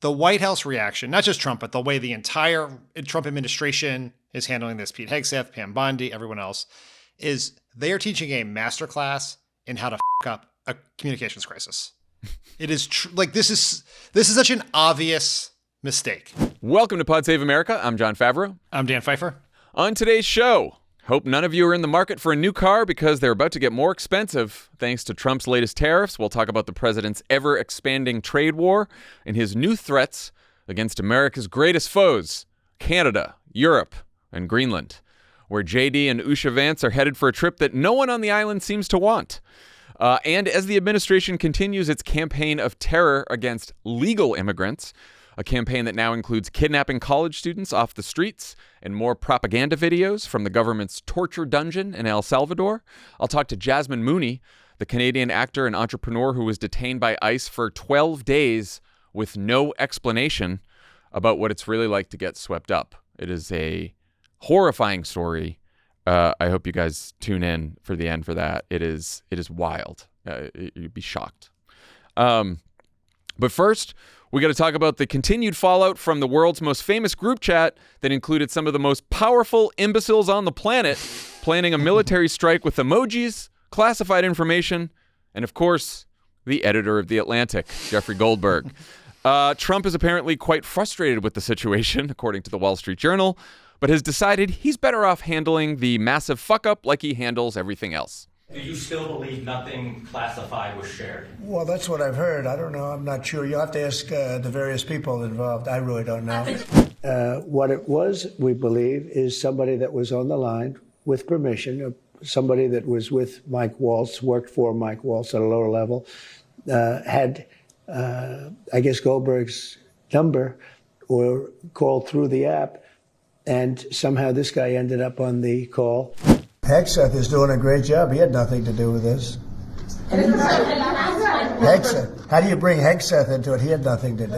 the White House reaction, not just Trump, but the way the entire Trump administration is handling this, Pete Hegseth, Pam Bondi, everyone else, is they are teaching a masterclass in how to up a communications crisis. It is this is such an obvious mistake. Welcome to Pod Save America. I'm Jon Favreau. I'm Dan Pfeiffer. On today's show, hope none of you are in the market for a new car because they're about to get more expensive thanks to Trump's latest tariffs. We'll talk about the president's ever-expanding trade war and his new threats against America's greatest foes, Canada, Europe, and Greenland, where JD and Usha Vance are headed for a trip that no one on the island seems to want. And as the administration continues its campaign of terror against legal immigrants, a campaign that now includes kidnapping college students off the streets and more propaganda videos from the government's torture dungeon in El Salvador, I'll talk to Jasmine Mooney, the Canadian actor and entrepreneur who was detained by ICE for 12 days with no explanation about what it's really like to get swept up. It is a horrifying story. I hope you guys tune in for the end for that. It is wild. You'd be shocked. But first, we got to talk about the continued fallout from the world's most famous group chat that included some of the most powerful imbeciles on the planet planning a military strike with emojis, classified information, and of course, the editor of The Atlantic, Jeffrey Goldberg. Trump is apparently quite frustrated with the situation, according to the Wall Street Journal, but has decided he's better off handling the massive fuck-up like he handles everything else. Do you still believe nothing classified was shared? Well, that's what I've heard. I don't know. I'm not sure. You'll have to ask the various people involved. I really don't know. What it was, we believe, is somebody that was on the line with permission, somebody that was with Mike Waltz, worked for Mike Waltz at a lower level, had, I guess, Goldberg's number or called through the app. And somehow this guy ended up on the call. Hegseth is doing a great job. He had nothing to do with this. Hegseth. How do you bring Hegseth into it? He had nothing to do.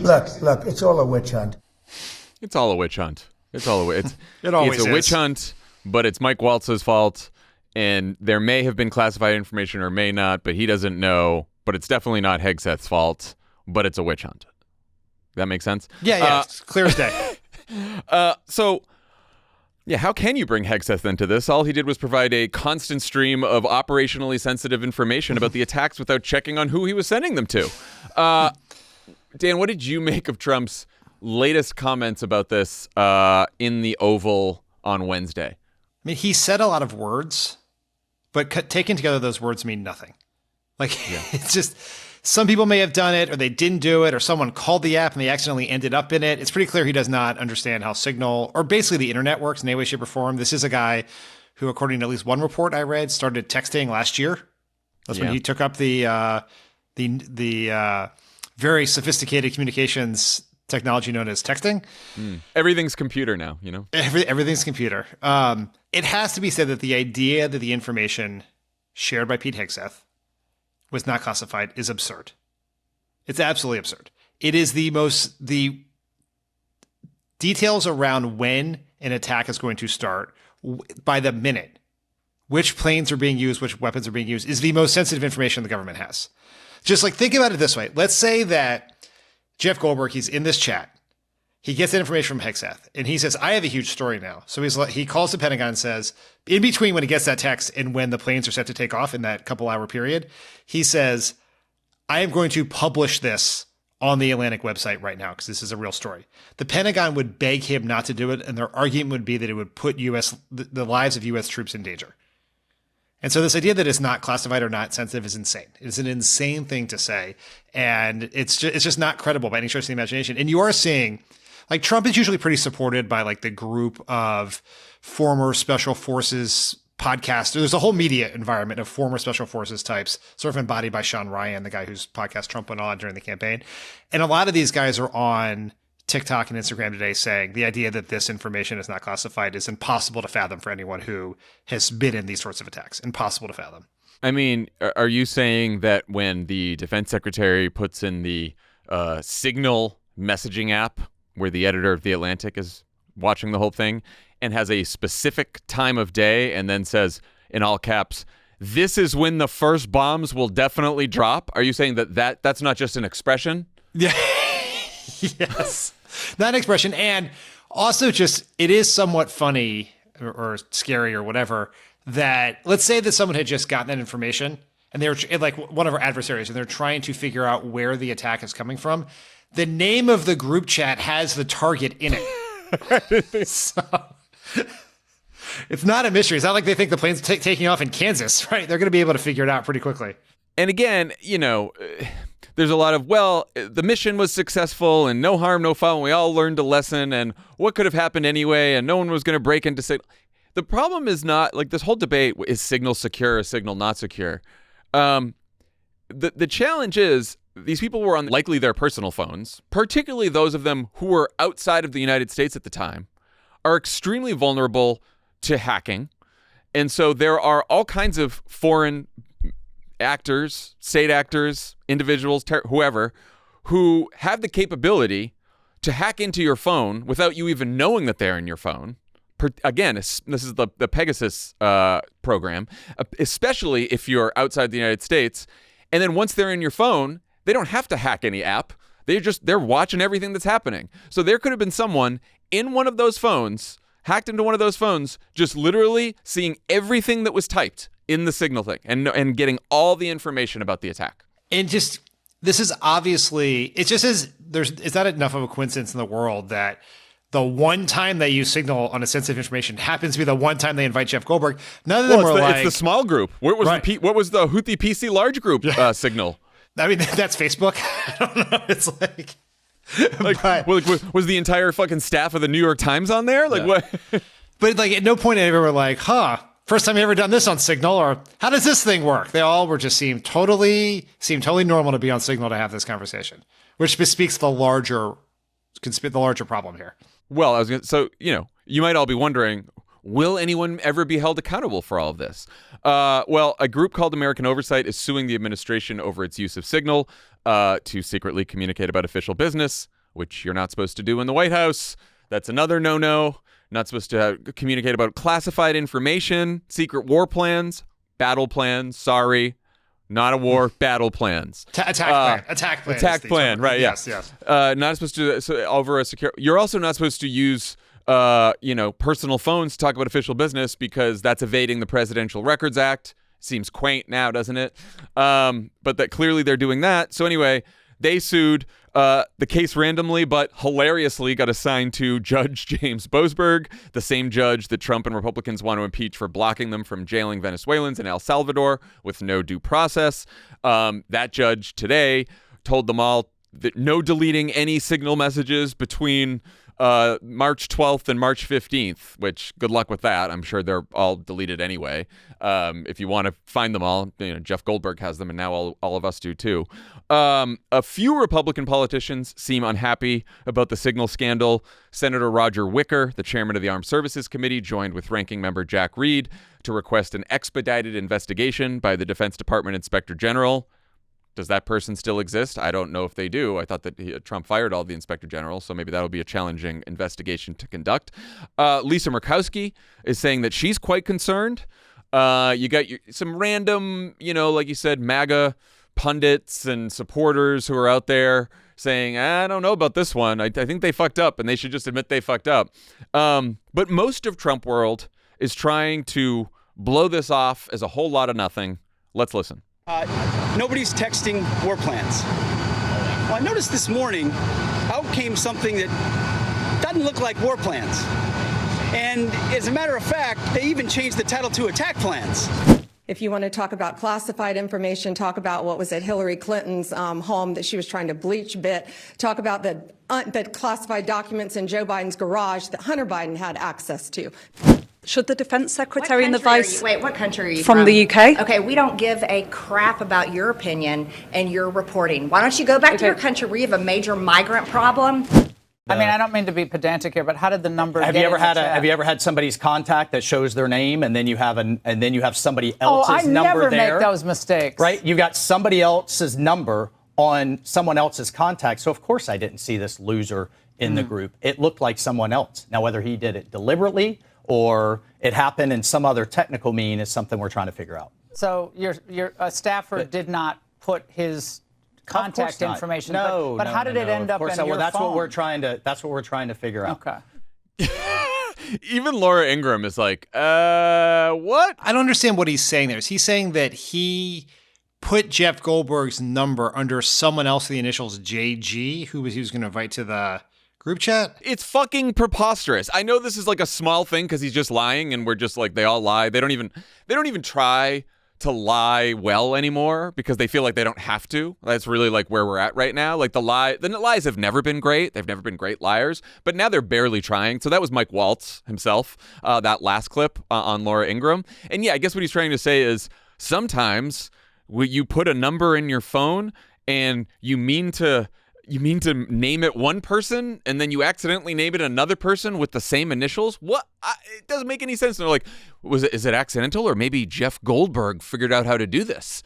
Look, it's all a witch hunt. It's all a witch hunt. It's all a witch. It always It's a is. witch hunt, but it's Mike Waltz's fault. And there may have been classified information or may not, but he doesn't know. But it's definitely not Hegseth's fault, but it's a witch hunt. That makes sense? Yeah, it's clear as day. How can you bring Hegseth into this? All he did was provide a constant stream of operationally sensitive information about the attacks without checking on who he was sending them to. Dan, what did you make of Trump's latest comments about this in the Oval on Wednesday? I mean, he said a lot of words, but taken together, those words mean nothing. It's just... Some people may have done it, or they didn't do it, or someone called the app and they accidentally ended up in it. It's pretty clear he does not understand how Signal, or basically the internet, works in any way, shape, or form. This is a guy who, according to at least one report I read, started texting last year. That's when he took up the very sophisticated communications technology known as texting. Everything's computer now, you know? Everything's computer. It has to be said that the idea that the information shared by Pete Hegseth was not classified is absurd. It's absolutely absurd. It is the details around when an attack is going to start by the minute, which planes are being used, which weapons are being used, is the most sensitive information the government has. Just think about it this way. Let's say that Jeff Goldberg, he's in this chat. He gets that information from Hegseth, and he says, I have a huge story now. So he calls the Pentagon and says, in between when he gets that text and when the planes are set to take off in that couple-hour period, he says, I am going to publish this on the Atlantic website right now because this is a real story. The Pentagon would beg him not to do it, and their argument would be that it would put the lives of U.S. troops in danger. And so this idea that it's not classified or not sensitive is insane. It's an insane thing to say, and it's just not credible by any stretch of the imagination. And you are seeing... Trump is usually pretty supported by the group of former special forces podcasters. There's a whole media environment of former special forces types, sort of embodied by Sean Ryan, the guy whose podcast Trump went on during the campaign. And a lot of these guys are on TikTok and Instagram today saying the idea that this information is not classified is impossible to fathom for anyone who has been in these sorts of attacks. Impossible to fathom. I mean, are you saying that when the defense secretary puts in the Signal messaging app, where the editor of The Atlantic is watching the whole thing and has a specific time of day and then says in all caps, this is when the first bombs will definitely drop? Are you saying that's not just an expression? Yeah. Yes. That expression. And also just, it is somewhat funny or scary or whatever that, let's say that someone had just gotten that information and they were like one of our adversaries and they're trying to figure out where the attack is coming from. The name of the group chat has the target in it. So it's not a mystery. It's not like they think the plane's taking off in Kansas, right? They're going to be able to figure it out pretty quickly. And again, there's a lot of, well, the mission was successful and no harm, no foul. And we all learned a lesson and what could have happened anyway. And no one was going to break into signal. The problem is not like this whole debate is signal secure or signal not secure. The challenge is these people were on likely their personal phones, particularly those of them who were outside of the United States at the time, are extremely vulnerable to hacking. And so there are all kinds of foreign actors, state actors, individuals, whoever, who have the capability to hack into your phone without you even knowing that they're in your phone. Again, this is the Pegasus program, especially if you're outside the United States. And then once they're in your phone, they don't have to hack any app. They're watching everything that's happening. So there could have been someone in one of those phones, hacked into one of those phones, just literally seeing everything that was typed in the signal thing and getting all the information about the attack. And just, this is obviously, it just is, it's not enough of a coincidence in the world that the one time they use Signal on a sensitive information happens to be the one time they invite Jeff Goldberg. None of them were like... It's the small group. What was the Houthi PC large group signal? I mean, that's Facebook. I don't know. It's like... was the entire fucking staff of the New York Times on there? Like what? But like at no point they ever were like, first time you ever done this on Signal, or how does this thing work? They all were just seemed totally normal to be on Signal to have this conversation, which bespeaks the larger problem here. Well, you might all be wondering, will anyone ever be held accountable for all of this? Well, a group called American Oversight is suing the administration over its use of Signal to secretly communicate about official business, which you're not supposed to do in the White House. That's another no-no. Not supposed to communicate about classified information, secret war plans, battle plans. Sorry, not a war, battle plans. Attack plan. Right? Yes. Not supposed to over a secure. You're also not supposed to use personal phones to talk about official business because that's evading the Presidential Records Act. Seems quaint now, doesn't it? But that clearly they're doing that. So anyway, they sued. The case randomly but hilariously got assigned to Judge James Boasberg, the same judge that Trump and Republicans want to impeach for blocking them from jailing Venezuelans in El Salvador with no due process. That judge today told them all that no deleting any Signal messages between March 12th and March 15th, which good luck with that. I'm sure they're all deleted anyway. If you want to find them all, Jeff Goldberg has them and now all of us do too. A few Republican politicians seem unhappy about the Signal scandal. Senator Roger Wicker, the chairman of the Armed Services Committee, joined with ranking member Jack Reed to request an expedited investigation by the Defense Department Inspector General. Does that person still exist? I don't know if they do. I thought that Trump fired all the inspector generals, so maybe that'll be a challenging investigation to conduct. Lisa Murkowski is saying that she's quite concerned. You got some random, like you said, MAGA pundits and supporters who are out there saying, I don't know about this one. I think they fucked up, and they should just admit they fucked up. But most of Trump world is trying to blow this off as a whole lot of nothing. Let's listen. Nobody's texting war plans. Well, I noticed this morning out came something that doesn't look like war plans. And as a matter of fact, they even changed the title to attack plans. If you want to talk about classified information, talk about what was at Hillary Clinton's home that she was trying to bleach a bit, talk about the classified documents in Joe Biden's garage that Hunter Biden had access to. Should the defense secretary and the vice... Wait, what country are you from? The UK? Okay, we don't give a crap about your opinion and your reporting. Why don't you go back to your country where you have a major migrant problem? I mean, I don't mean to be pedantic here, but how did the number have you ever had somebody's contact that shows their name and then you have somebody else's number there? I never make those mistakes. Right? You got somebody else's number on someone else's contact. So of course I didn't see this loser in the group. It looked like someone else. Now whether he did it deliberately or it happened in some other technical mean is something we're trying to figure out. So your staffer did not put his contact information. No, but how did it end up in your well, that's phone? what we're trying to figure out. Okay. Even Laura Ingraham is like, what? I don't understand what he's saying there. Is he saying that he put Jeff Goldberg's number under someone else with the initials JG, who he was going to invite to the group chat? It's fucking preposterous. I know this is like a small thing because he's just lying and we're just like, they all lie. They don't even try to lie well anymore because they feel like they don't have to. That's really like where we're at right now. Like the lies have never been great. They've never been great liars, but now they're barely trying. So that was Mike Waltz himself, that last clip on Laura Ingraham. And yeah, I guess what he's trying to say is sometimes you put a number in your phone and you mean to name it one person and then you accidentally name it another person with the same initials? What? It doesn't make any sense. And they're like, is it accidental or maybe Jeff Goldberg figured out how to do this?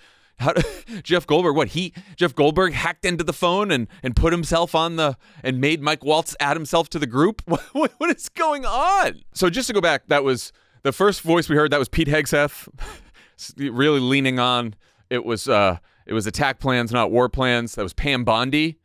Jeff Goldberg, Jeff Goldberg hacked into the phone and put himself and made Mike Waltz add himself to the group? What is going on? So just to go back, that was the first voice we heard. That was Pete Hegseth, really leaning on. It was attack plans, not war plans. That was Pam Bondi,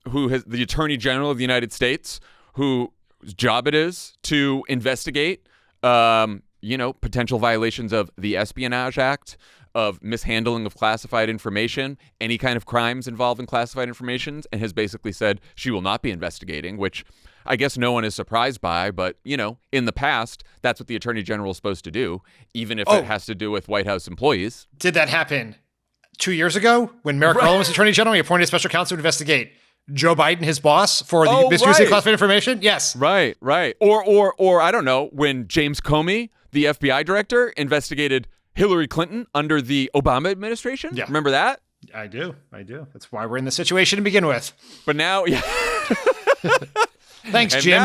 who has the Attorney General of the United States, whose job it is to investigate, potential violations of the Espionage Act, of mishandling of classified information, any kind of crimes involving classified information, and has basically said she will not be investigating, which I guess no one is surprised by, but, in the past, that's what the Attorney General is supposed to do, even if it has to do with White House employees. Did that happen 2 years ago when Merrick Garland was Attorney General? He appointed a special counsel to investigate Joe Biden, his boss, for the misuse of classified information? Yes. Right. Or I don't know, when James Comey, the FBI director, investigated Hillary Clinton under the Obama administration. Yeah. Remember that? I do. That's why we're in this situation to begin with. But now, yeah. Thanks, Jim.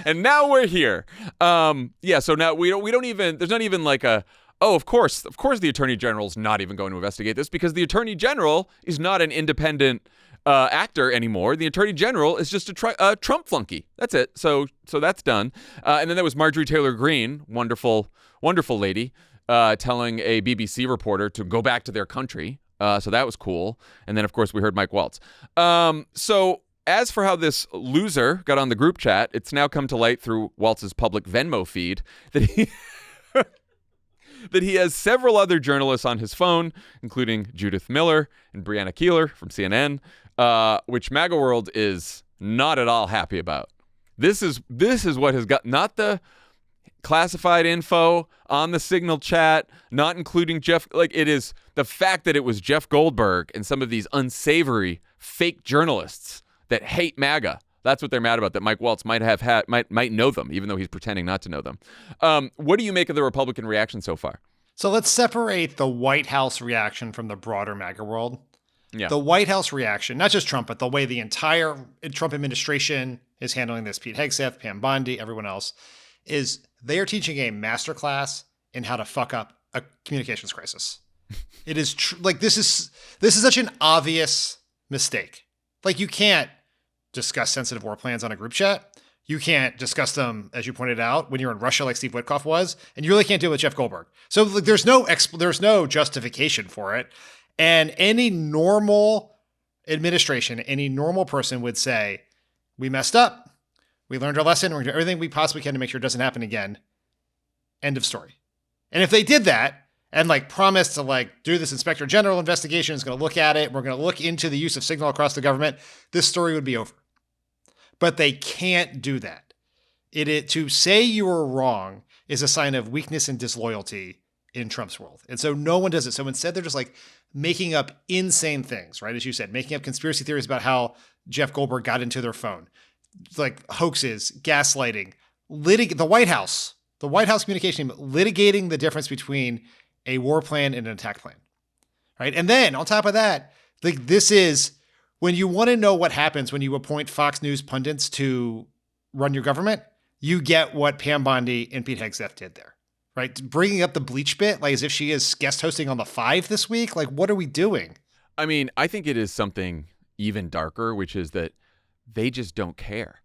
And now we're here. So now we don't even, there's not even like of course the Attorney General's not even going to investigate this because the Attorney General is not an independent actor anymore. The Attorney General is just a Trump flunky. That's it. So that's done. And then there was Marjorie Taylor Greene, wonderful lady, telling a BBC reporter to go back to their country. So that was cool. And then, of course, we heard Mike Waltz. So as for how this loser got on the group chat, it's now come to light through Waltz's public Venmo feed that he has several other journalists on his phone, including Judith Miller and Brianna Keilar from CNN, which MAGA World is not at all happy about. This is what has got, not the classified info on the Signal chat, not including Jeff. Like, it is the fact that it was Jeff Goldberg and some of these unsavory fake journalists that hate MAGA. That's what they're mad about, that Mike Waltz might know them, even though he's pretending not to know them. What do you make of the Republican reaction so far? So let's separate the White House reaction from the broader MAGA world. Yeah. The White House reaction, not just Trump, but the way the entire Trump administration is handling this, Pete Hegseth, Pam Bondi, everyone else, is they are teaching a masterclass in how to fuck up a communications crisis. It is this is such an obvious mistake. Like, you can't discuss sensitive war plans on a group chat. You can't discuss them, as you pointed out, when you're in Russia like Steve Witkoff was, and you really can't deal with Jeff Goldberg. So there's no justification for it. And any normal administration, any normal person would say, we messed up. We learned our lesson. We're going to do everything we possibly can to make sure it doesn't happen again. End of story. And if they did that and promised to do this Inspector General investigation, is going to look at it, we're going to look into the use of Signal across the government, this story would be over. But they can't do that. To say you were wrong is a sign of weakness and disloyalty in Trump's world. And so no one does it. So instead, they're just making up insane things, right? As you said, making up conspiracy theories about how Jeff Goldberg got into their phone, hoaxes, gaslighting, the White House communication team litigating the difference between a war plan and an attack plan, right? And then on top of that, this is when you want to know what happens when you appoint Fox News pundits to run your government, you get what Pam Bondi and Pete Hegseth did there, right? Bringing up the bleach bit, as if she is guest hosting on The Five this week. What are we doing? I mean, I think it is something even darker, which is that they just don't care.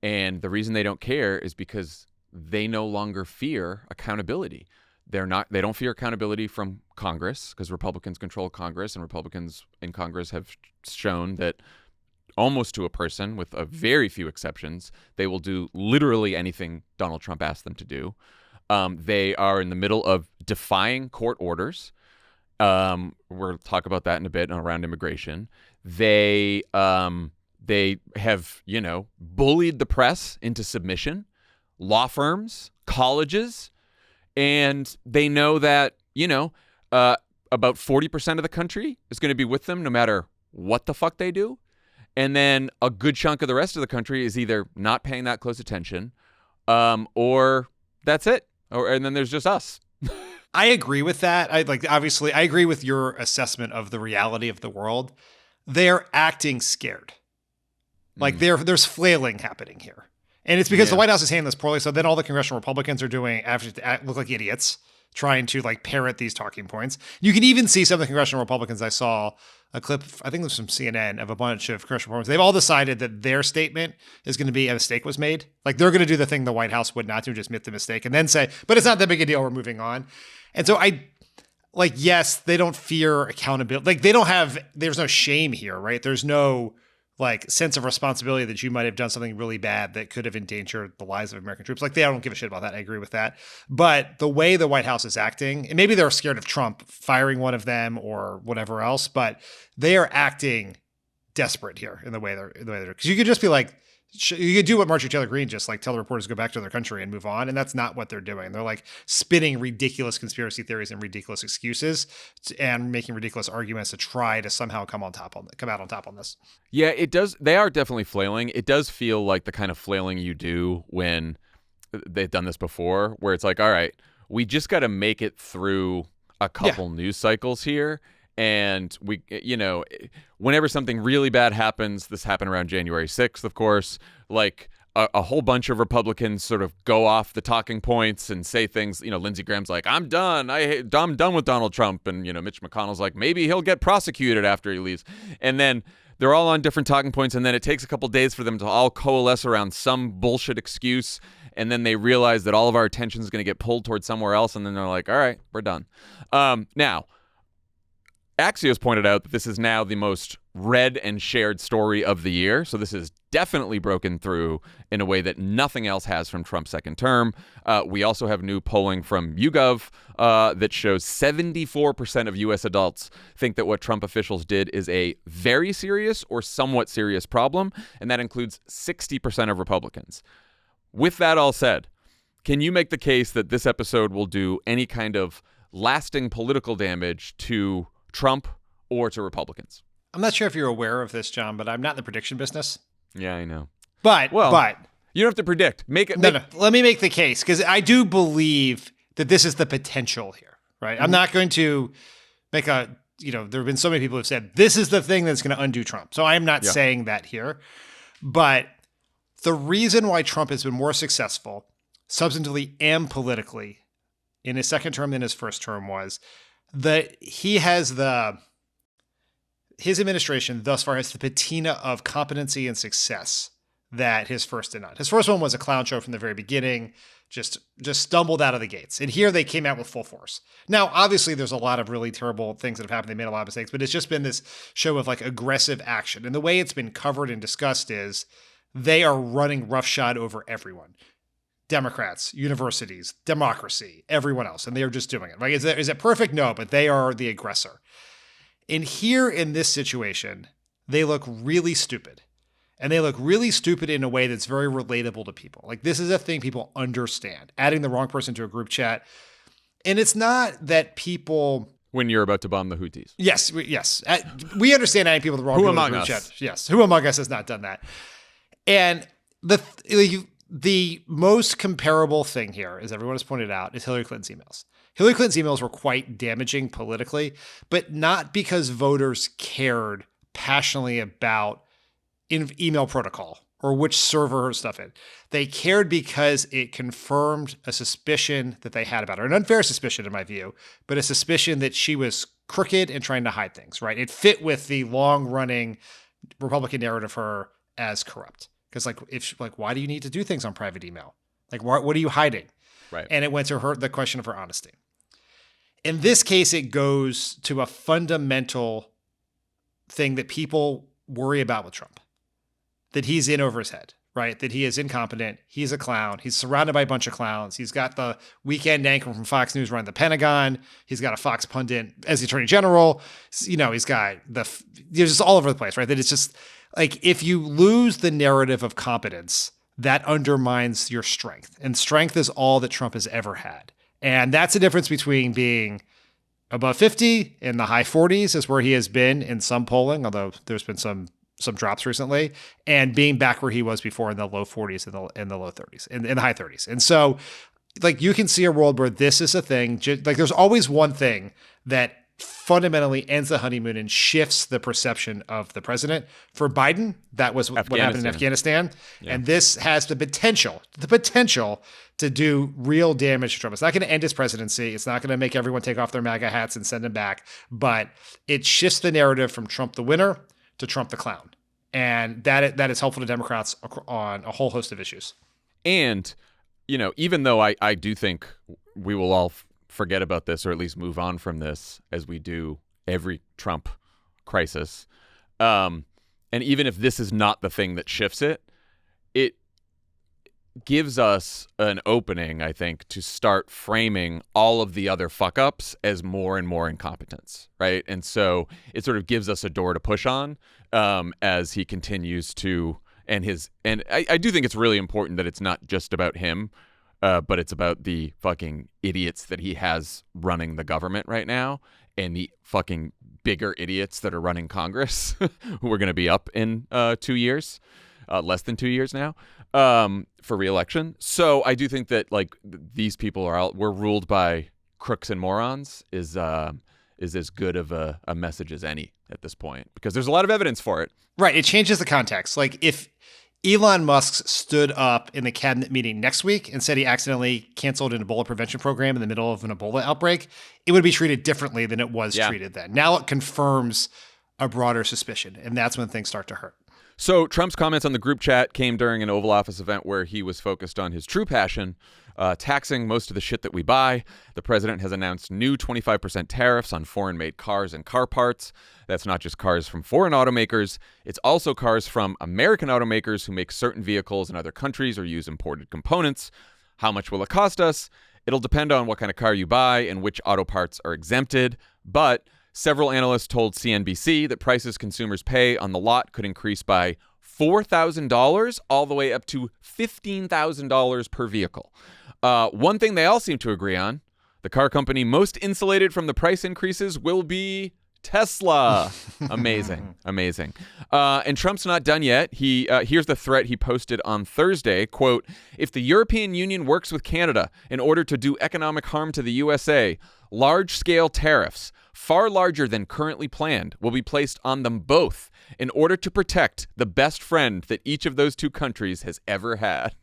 And the reason they don't care is because they no longer fear accountability. They don't fear accountability from Congress because Republicans control Congress, and Republicans in Congress have shown that almost to a person, with a very few exceptions, they will do literally anything Donald Trump asks them to do. They are in the middle of defying court orders. We'll talk about that in a bit around immigration. They have, bullied the press into submission, law firms, colleges, and they know that, about 40% of the country is going to be with them no matter what the fuck they do. And then a good chunk of the rest of the country is either not paying that close attention, or that's it. And then there's just us. I agree with that. Obviously, I agree with your assessment of the reality of the world. They're acting scared. There's flailing happening here. And it's because the White House is handling this poorly. So then all the congressional Republicans are look like idiots, trying to parrot these talking points. You can even see some of the congressional Republicans. I saw a clip, I think it was from CNN, of a bunch of congressional Republicans. They've all decided that their statement is going to be a mistake was made. They're going to do the thing the White House would not do, just admit the mistake and then say, but it's not that big a deal, we're moving on. And so yes, they don't fear accountability. There's no shame here, right? There's no sense of responsibility that you might have done something really bad that could have endangered the lives of American troops. They don't give a shit about that. I agree with that. But the way the White House is acting, and maybe they're scared of Trump firing one of them or whatever else, but they are acting desperate here in the way they're, because you could just be you could do what Marjorie Taylor Greene just tell the reporters to go back to their country and move on. And that's not what they're doing. They're spinning ridiculous conspiracy theories and ridiculous excuses and making ridiculous arguments to try to somehow come out on top on this. Yeah, it does. They are definitely flailing. It does feel like the kind of flailing you do when they've done this before, where it's all right, we just got to make it through a couple news cycles here. And we, whenever something really bad happens, this happened around January 6th, of course, a whole bunch of Republicans sort of go off the talking points and say things, Lindsey Graham's I'm done. I'm done with Donald Trump. And, Mitch McConnell's maybe he'll get prosecuted after he leaves. And then they're all on different talking points. And then it takes a couple days for them to all coalesce around some bullshit excuse. And then they realize that all of our attention is going to get pulled towards somewhere else. And then they're all right, we're done. Now, Axios pointed out that this is now the most read and shared story of the year. So this is definitely broken through in a way that nothing else has from Trump's second term. We also have new polling from YouGov that shows 74% of U.S. adults think that what Trump officials did is a very serious or somewhat serious problem, and that includes 60% of Republicans. With that all said, can you make the case that this episode will do any kind of lasting political damage to Trump or to Republicans? I'm not sure if you're aware of this, John, but I'm not in the prediction business. Yeah, I know. But you don't have to predict. No. Let me make the case, because I do believe that this is the potential here, right? I'm not going to make there have been so many people who have said this is the thing that's going to undo Trump. So I am not saying that here. But the reason why Trump has been more successful substantively and politically in his second term than his first term was that he has his administration thus far has the patina of competency and success that his first did not. His first one was a clown show from the very beginning, just stumbled out of the gates. And here they came out with full force. Now, obviously, there's a lot of really terrible things that have happened. They made a lot of mistakes, but it's just been this show of aggressive action. And the way it's been covered and discussed is they are running roughshod over everyone. Democrats, universities, democracy, everyone else. And they are just doing it. Is it perfect? No, but they are the aggressor. And here in this situation, they look really stupid. And they look really stupid in a way that's very relatable to people. This is a thing people understand. Adding the wrong person to a group chat. And it's not that people... When you're about to bomb the Houthis. Yes. We understand adding people to the wrong people to the group chat. Yes. Who among us has not done that? And the most comparable thing here, as everyone has pointed out, is Hillary Clinton's emails. Hillary Clinton's emails were quite damaging politically, but not because voters cared passionately about email protocol or which server her stuff in. They cared because it confirmed a suspicion that they had about her, an unfair suspicion in my view, but a suspicion that she was crooked and trying to hide things, right? It fit with the long-running Republican narrative of her as corrupt. Because why do you need to do things on private email? What are you hiding? Right. And it went to her, the question of her honesty. In this case, it goes to a fundamental thing that people worry about with Trump, that he's in over his head, right? That he is incompetent. He's a clown. He's surrounded by a bunch of clowns. He's got the weekend anchor from Fox News running the Pentagon. He's got a Fox pundit as the Attorney General. He's got just all over the place, right? That it's just like, if you lose the narrative of competence, that undermines your strength. And strength is all that Trump has ever had. And that's the difference between being above 50 in the high 40s is where he has been in some polling, although there's been some drops recently, and being back where he was before in the low 40s and the low 30s, in the high 30s. And so, like, you can see a world where this is a thing. Like, there's always one thing that fundamentally ends the honeymoon and shifts the perception of the president. For Biden, that was what happened in Afghanistan. Yeah. And this has the potential to do real damage to Trump. It's not going to end his presidency. It's not going to make everyone take off their MAGA hats and send him back, but it shifts the narrative from Trump the winner to Trump the clown. And that is helpful to Democrats on a whole host of issues. And, even though I do think we will all forget about this, or at least move on from this, as we do every Trump crisis. And even if this is not the thing that shifts it, it gives us an opening, I think, to start framing all of the other fuck-ups as more and more incompetence, right? And so it sort of gives us a door to push on as he continues to, and I do think it's really important that it's not just about him, but it's about the fucking idiots that he has running the government right now, and the fucking bigger idiots that are running Congress, who are going to be up in 2 years, less than 2 years now, for re-election. So I do think that, like, these people we're ruled by crooks and morons is as good of a message as any at this point, because there's a lot of evidence for it. Right. It changes the context. Like, if Elon Musk stood up in the cabinet meeting next week and said he accidentally canceled an Ebola prevention program in the middle of an Ebola outbreak, it would be treated differently than it was treated then. Now it confirms a broader suspicion, and that's when things start to hurt. So Trump's comments on the group chat came during an Oval Office event where he was focused on his true passion, taxing most of the shit that we buy. The president has announced new 25% tariffs on foreign-made cars and car parts. That's not just cars from foreign automakers. It's also cars from American automakers who make certain vehicles in other countries or use imported components. How much will it cost us? It'll depend on what kind of car you buy and which auto parts are exempted. But several analysts told CNBC that prices consumers pay on the lot could increase by $4,000 all the way up to $15,000 per vehicle. One thing they all seem to agree on, the car company most insulated from the price increases will be Tesla. Amazing. And Trump's not done yet. Here's the threat he posted on Thursday, quote, "If the European Union works with Canada in order to do economic harm to the USA, large-scale tariffs, far larger than currently planned, will be placed on them both in order to protect the best friend that each of those two countries has ever had."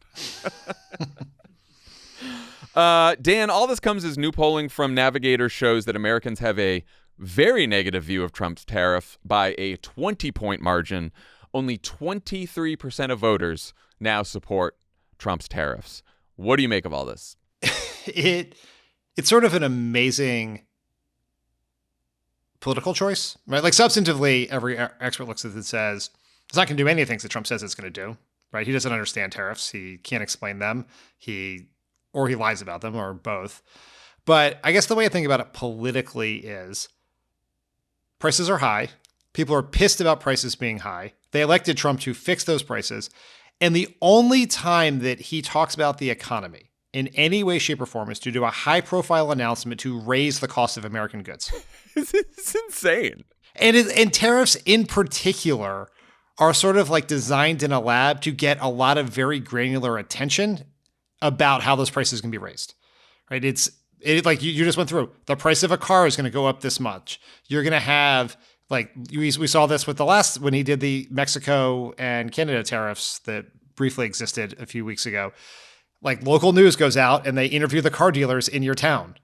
Dan, all this comes as new polling from Navigator shows that Americans have a very negative view of Trump's tariff by a 20-point margin. Only 23% of voters now support Trump's tariffs. What do you make of all this? It's sort of an amazing political choice, right? Like, substantively, every expert looks at it and says it's not going to do any of the things that Trump says it's going to do, right? He doesn't understand tariffs. He can't explain them. He lies about them, or both. But I guess the way I think about it politically is prices are high. People are pissed about prices being high. They elected Trump to fix those prices. And the only time that he talks about the economy in any way, shape, or form is to do a high-profile announcement to raise the cost of American goods. It's insane. And tariffs in particular are sort of like designed in a lab to get a lot of very granular attention about how those prices can be raised, right? It's like you just went through. The price of a car is going to go up this much. You're going to have, like, we saw this with when he did the Mexico and Canada tariffs that briefly existed a few weeks ago. Like, local news goes out and they interview the car dealers in your town,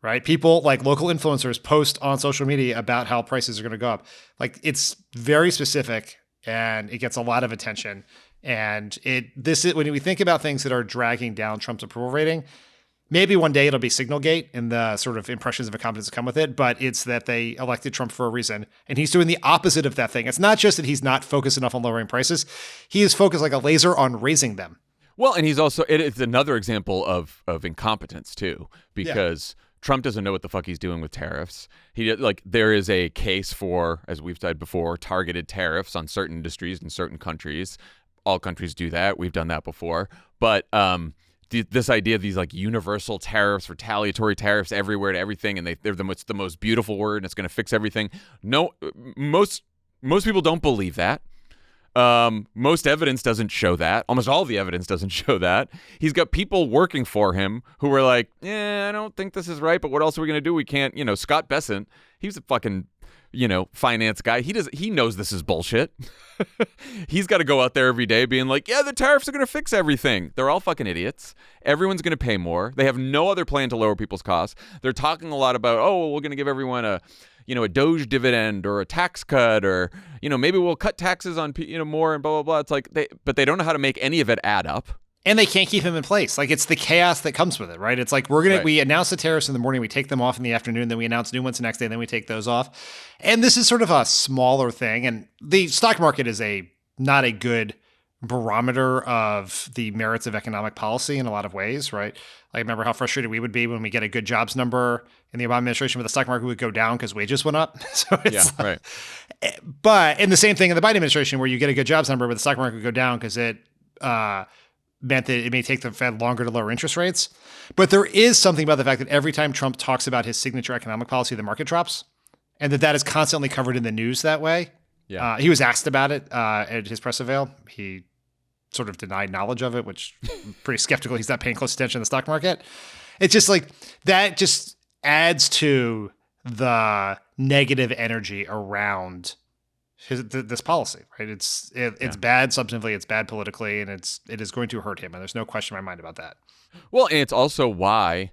right? People, like local influencers, post on social media about how prices are going to go up. Like, it's very specific and it gets a lot of attention. And when we think about things that are dragging down Trump's approval rating, Maybe one day it'll be Signalgate and the sort of impressions of incompetence that come with it, but it's that they elected Trump for a reason. And he's doing the opposite of that thing. It's not just that he's not focused enough on lowering prices. He is focused like a laser on raising them. Well, and it's another example of incompetence too, because Trump doesn't know what the fuck he's doing with tariffs. There is a case for, as we've said before, targeted tariffs on certain industries in certain countries. All countries do that. We've done that before. But this idea of these like universal tariffs, retaliatory tariffs everywhere to everything, and they're the most beautiful word, and it's going to fix everything. No, most people don't believe that. Most evidence doesn't show that. Almost all the evidence doesn't show that. He's got people working for him who are like, I don't think this is right, but what else are we going to do? We can't, Scott Bessent, he's a fucking, finance guy. He knows this is bullshit. He's got to go out there every day being like, the tariffs are going to fix everything. They're all fucking idiots. Everyone's going to pay more. They have no other plan to lower people's costs. They're talking a lot about, we're going to give everyone a Doge dividend or a tax cut, or, maybe we'll cut taxes on, more and blah, blah, blah. It's like, but they don't know how to make any of it add up. And they can't keep him in place. Like, it's the chaos that comes with it, right? It's like we announce the tariffs in the morning, we take them off in the afternoon, then we announce new ones the next day, then we take those off. And this is sort of a smaller thing. And the stock market is not a good barometer of the merits of economic policy in a lot of ways, right? I remember how frustrated we would be when we get a good jobs number in the Obama administration, where the stock market would go down because wages went up. So it's right. But and the same thing in the Biden administration, where you get a good jobs number, but the stock market would go down because it meant that it may take the Fed longer to lower interest rates. But there is something about the fact that every time Trump talks about his signature economic policy, the market drops, and that is constantly covered in the news that way. Yeah. He was asked about it at his press avail. He sort of denied knowledge of it, which I'm pretty skeptical. He's not paying close attention to the stock market. It's just like that just adds to the negative energy around this policy, right? It's bad substantively, it's bad politically, and it is going to hurt him. And there's no question in my mind about that. Well, and it's also why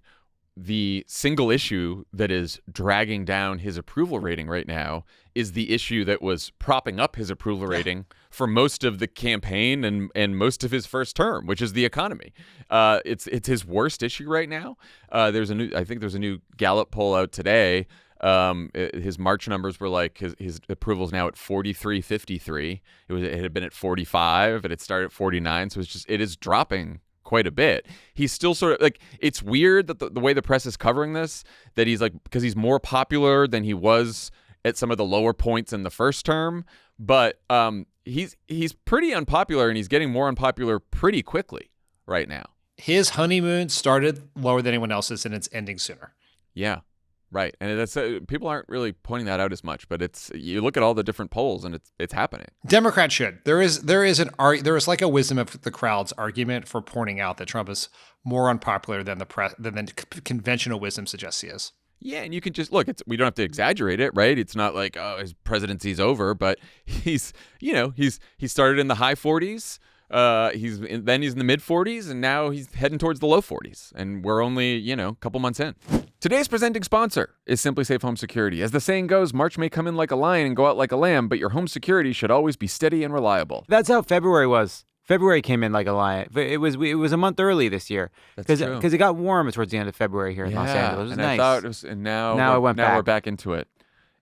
the single issue that is dragging down his approval rating right now is the issue that was propping up his approval rating for most of the campaign and most of his first term, which is the economy. It's his worst issue right now. I think there's a new Gallup poll out today. His March numbers were like his approval's now at 43-53. It had been at 45, and it started at 49. So it is dropping quite a bit. He's still sort of like, it's weird that the way the press is covering this, that he's like, because he's more popular than he was at some of the lower points in the first term, but he's pretty unpopular, and he's getting more unpopular pretty quickly right now. His honeymoon started lower than anyone else's, and it's ending sooner. Yeah. Right, and that's people aren't really pointing that out as much, but you look at all the different polls, and it's happening. Democrats should. There is like a wisdom of the crowd's argument for pointing out that Trump is more unpopular than than conventional wisdom suggests he is. Yeah, and you can just look. We don't have to exaggerate it, right? It's not like his presidency's over, but he started in the high 40s. He's in the mid 40s, and now he's heading towards the low 40s, and we're only a couple months in. Today's presenting sponsor is Simply Safe Home Security. As the saying goes, March may come in like a lion and go out like a lamb, but your home security should always be steady and reliable. That's how February was. February came in like a lion. It was a month early this year because it got warm towards the end of February here in Los Angeles. It was nice. I thought it was, and now we're back into it.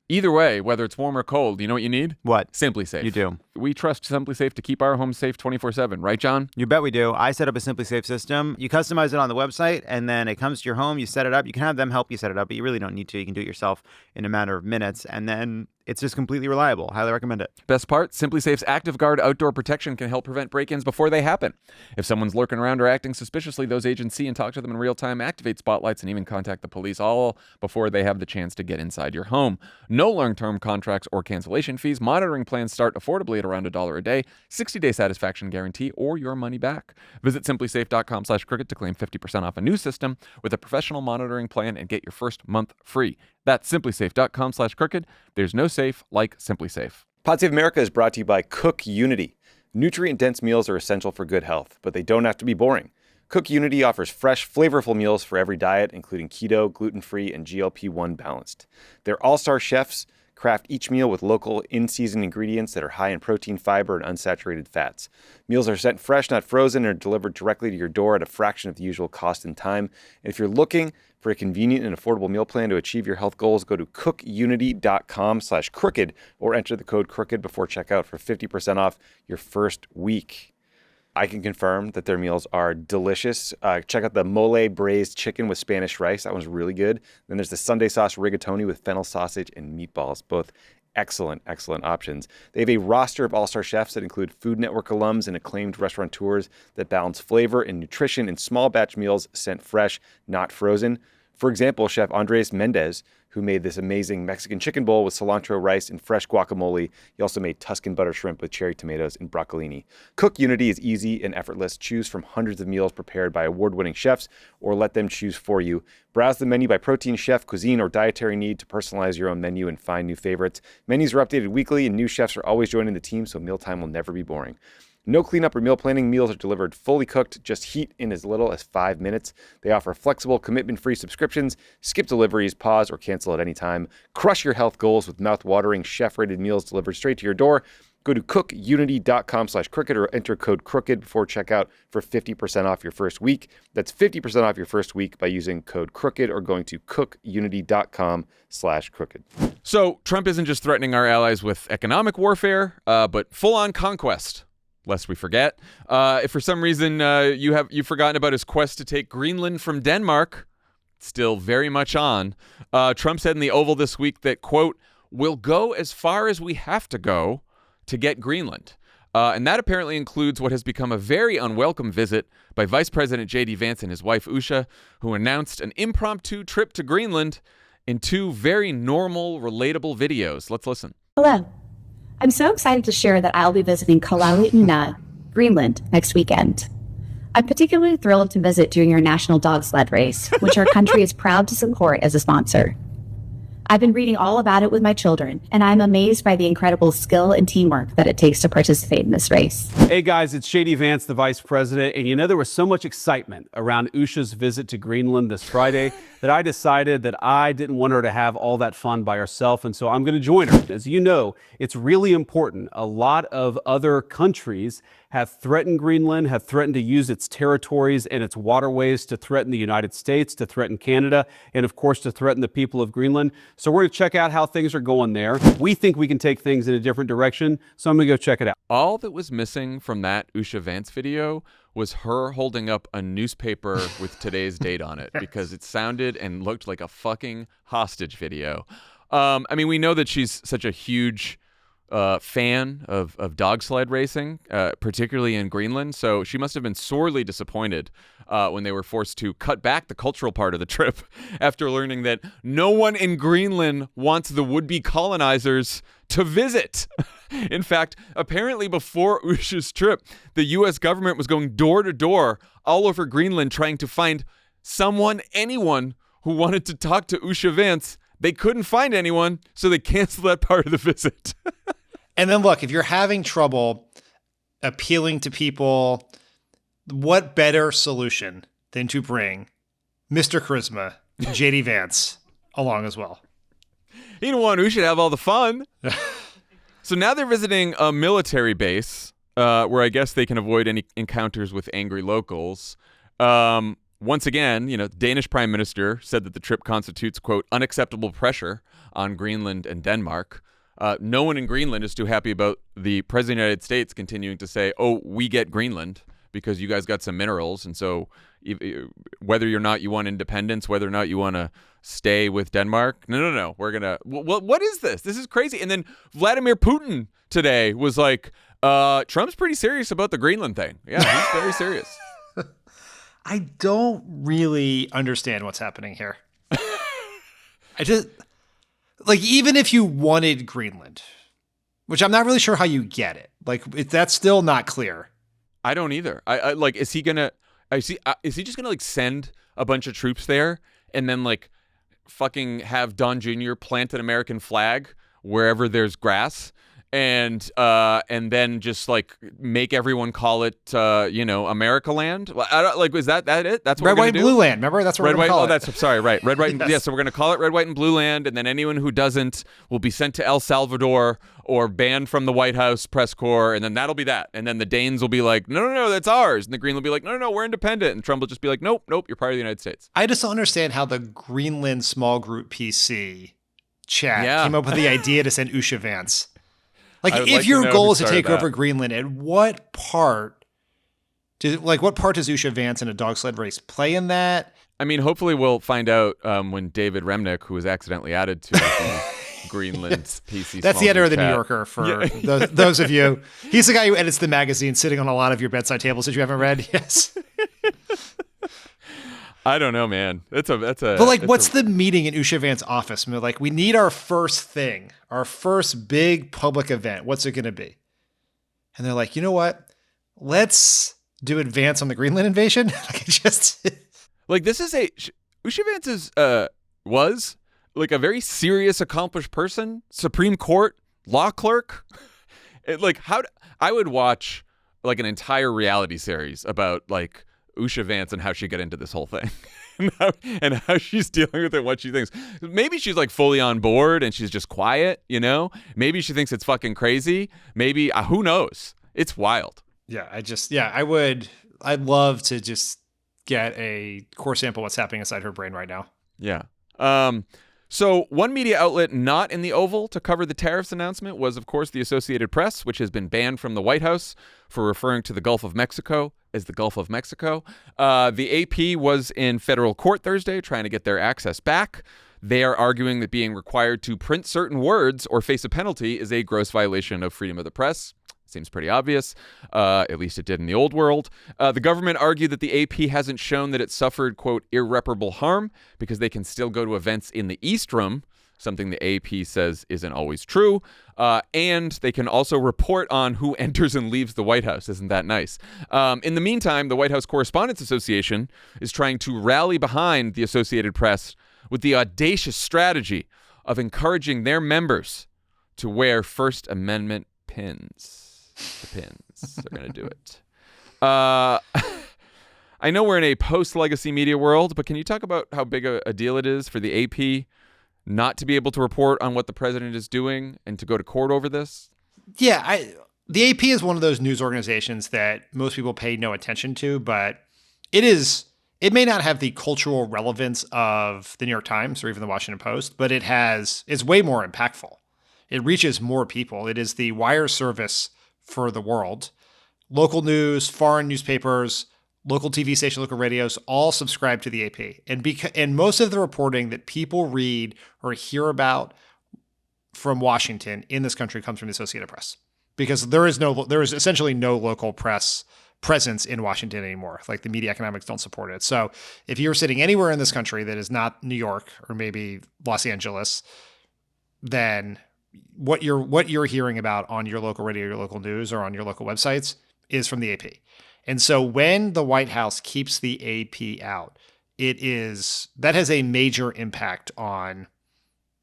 Either way, whether it's warm or cold, you know what you need? What? Simply Safe. You do. We trust Simply Safe to keep our homes safe 24/7, right, John? You bet we do. I set up a Simply Safe system. You customize it on the website, and then it comes to your home. You set it up. You can have them help you set it up, but you really don't need to. You can do it yourself in a matter of minutes, and then it's just completely reliable. Highly recommend it. Best part, Simply Safe's Active Guard outdoor protection can help prevent break-ins before they happen. If someone's lurking around or acting suspiciously, those agents see and talk to them in real time, activate spotlights, and even contact the police, all before they have the chance to get inside your home. No long-term contracts or cancellation fees. Monitoring plans start affordably at around $1 a day. 60-day satisfaction guarantee or your money back. Visit simplysafe.com/crooked to claim 50% off a new system with a professional monitoring plan and get your first month free. That's simplysafe.com/crooked. There's no safe like Simply Safe. Pod Save America is brought to you by Cook Unity. Nutrient-dense meals are essential for good health, but they don't have to be boring. Cook Unity offers fresh, flavorful meals for every diet, including keto, gluten-free, and GLP-1 balanced. Their all-star chefs craft each meal with local in-season ingredients that are high in protein, fiber, and unsaturated fats. Meals are sent fresh, not frozen, and are delivered directly to your door at a fraction of the usual cost and time. And if you're looking for a convenient and affordable meal plan to achieve your health goals, go to cookunity.com/crooked or enter the code crooked before checkout for 50% off your first week. I can confirm that their meals are delicious. Check out the mole braised chicken with Spanish rice. That one's really good. Then there's the Sunday sauce rigatoni with fennel sausage and meatballs. Both excellent, excellent options. They have a roster of all-star chefs that include Food Network alums and acclaimed restaurateurs that balance flavor and nutrition in small batch meals sent fresh, not frozen. For example, Chef Andres Mendez, who made this amazing Mexican chicken bowl with cilantro rice and fresh guacamole. He also made Tuscan butter shrimp with cherry tomatoes and broccolini. Cook Unity is easy and effortless. Choose from hundreds of meals prepared by award-winning chefs or let them choose for you. Browse the menu by protein, chef, cuisine, or dietary need to personalize your own menu and find new favorites. Menus are updated weekly and new chefs are always joining the team, so mealtime will never be boring. No cleanup or meal planning. Meals are delivered fully cooked. Just heat in as little as 5 minutes. They offer flexible, commitment-free subscriptions. Skip deliveries, pause, or cancel at any time. Crush your health goals with mouth-watering, chef-rated meals delivered straight to your door. Go to cookunity.com/crooked or enter code crooked before checkout for 50% off your first week. That's 50% off your first week by using code crooked or going to cookunity.com/crooked. So Trump isn't just threatening our allies with economic warfare, but full-on conquest. Lest we forget, if for some reason you've forgotten about his quest to take Greenland from Denmark, still very much on. Trump said in the Oval this week that, quote, "we'll go as far as we have to go to get Greenland." And that apparently includes what has become a very unwelcome visit by Vice President JD Vance and his wife Usha, who announced an impromptu trip to Greenland in two very normal, relatable videos. Let's listen. Hello. I'm so excited to share that I'll be visiting Kalaalleq, Greenland, next weekend. I'm particularly thrilled to visit during your national dog sled race, which our country is proud to support as a sponsor. I've been reading all about it with my children, and I'm amazed by the incredible skill and teamwork that it takes to participate in this race. Hey guys, it's JD Vance, the Vice President, and there was so much excitement around Usha's visit to Greenland this Friday that I decided that I didn't want her to have all that fun by herself, and so I'm going to join her. As you know, it's really important. A lot of other countries have threatened Greenland, have threatened to use its territories and its waterways to threaten the United States, to threaten Canada, and of course to threaten the people of Greenland. So we're going to check out how things are going there. We think we can take things in a different direction, so I'm going to go check it out. All that was missing from that Usha Vance video was her holding up a newspaper with today's date on it, because it sounded and looked like a fucking hostage video. I mean, we know that she's such a huge fan of dog sled racing, particularly in Greenland. So she must have been sorely disappointed when they were forced to cut back the cultural part of the trip after learning that no one in Greenland wants the would-be colonizers to visit. In fact, apparently before Usha's trip, the U.S. government was going door to door all over Greenland trying to find someone, anyone who wanted to talk to Usha Vance. They couldn't find anyone, so they canceled that part of the visit. And then look, if you're having trouble appealing to people, what better solution than to bring Mr. Charisma, JD Vance, along as well? You know what? Who should have all the fun? So now they're visiting a military base where I guess they can avoid any encounters with angry locals. Once again, the Danish prime minister said that the trip constitutes, quote, unacceptable pressure on Greenland and Denmark. No one in Greenland is too happy about the president of the United States continuing to say, oh, we get Greenland because you guys got some minerals. And so whether or not you want independence, whether or not you want to stay with Denmark, no, we're going to, what is this? This is crazy. And then Vladimir Putin today was like, Trump's pretty serious about the Greenland thing. Yeah, he's very serious. I don't really understand what's happening here. I just, even if you wanted Greenland, which I'm not really sure how you get it, that's still not clear. I don't either. Is he just gonna send a bunch of troops there and then fucking have Don Jr. plant an American flag wherever there's grass and then just like make everyone call it America Land. Is that it? That's what Red, we're White, and do? Blue Land. Remember, that's what Red, we're White. gonna call it. That's sorry, right. Red, White, and Yes. So we're gonna call it Red, White, and Blue Land, and then anyone who doesn't will be sent to El Salvador or banned from the White House press corps, and then that'll be that. And then the Danes will be like, no, that's ours, and the Greenland will be like, no, we're independent, and Trump will just be like, nope, you're part of the United States. I just don't understand how the Greenland small group PC chat came up with the idea to send Usha Vance. Like, if your goal is to take over Greenland, and what part does Usha Vance in a dog sled race play in that? I mean, hopefully we'll find out when David Remnick, who was accidentally added to the Greenland PC. That's the editor of the New chat. Yorker for those of you. He's the guy who edits the magazine sitting on a lot of your bedside tables that you haven't read. Yes. I don't know, man. But what's the meeting in Usha Vance's office? I mean, like, we need our first thing, our first big public event. What's it going to be? And they're like, you know what? Let's do advance on the Greenland invasion. This is Usha Vance was like a very serious, accomplished person, Supreme Court law clerk. I would watch like an entire reality series about like Usha Vance and how she got into this whole thing and how she's dealing with it, what she thinks. Maybe she's like fully on board and she's just quiet, Maybe she thinks it's fucking crazy. Maybe, who knows? It's wild. Yeah, I'd love to just get a core sample of what's happening inside her brain right now. Yeah. So one media outlet not in the Oval to cover the tariffs announcement was, of course, the Associated Press, which has been banned from the White House for referring to the Gulf of Mexico as the Gulf of Mexico. The AP was in federal court Thursday trying to get their access back. They are arguing that being required to print certain words or face a penalty is a gross violation of freedom of the press. Seems pretty obvious. At least it did in the old world. The government argued that the AP hasn't shown that it suffered, quote, irreparable harm because they can still go to events in the East Room, something the AP says isn't always true. And they can also report on who enters and leaves the White House. Isn't that nice? In the meantime, the White House Correspondents Association is trying to rally behind the Associated Press with the audacious strategy of encouraging their members to wear First Amendment pins. The pins. They're going to do it. I know we're in a post-legacy media world, but can you talk about how big a deal it is for the AP not to be able to report on what the president is doing and to go to court over this? Yeah, the AP is one of those news organizations that most people pay no attention to, but it may not have the cultural relevance of the New York Times or even the Washington Post, but it's way more impactful. It reaches more people. It is the wire service for the world. Local news, foreign newspapers, local TV stations, local radios, all subscribe to the AP. And most of the reporting that people read or hear about from Washington in this country comes from the Associated Press. Because there is essentially no local press presence in Washington anymore. Like, the media economics don't support it. So if you're sitting anywhere in this country that is not New York or maybe Los Angeles, then what you're hearing about on your local radio, your local news, or on your local websites is from the AP. And so when the White House keeps the AP out, that has a major impact on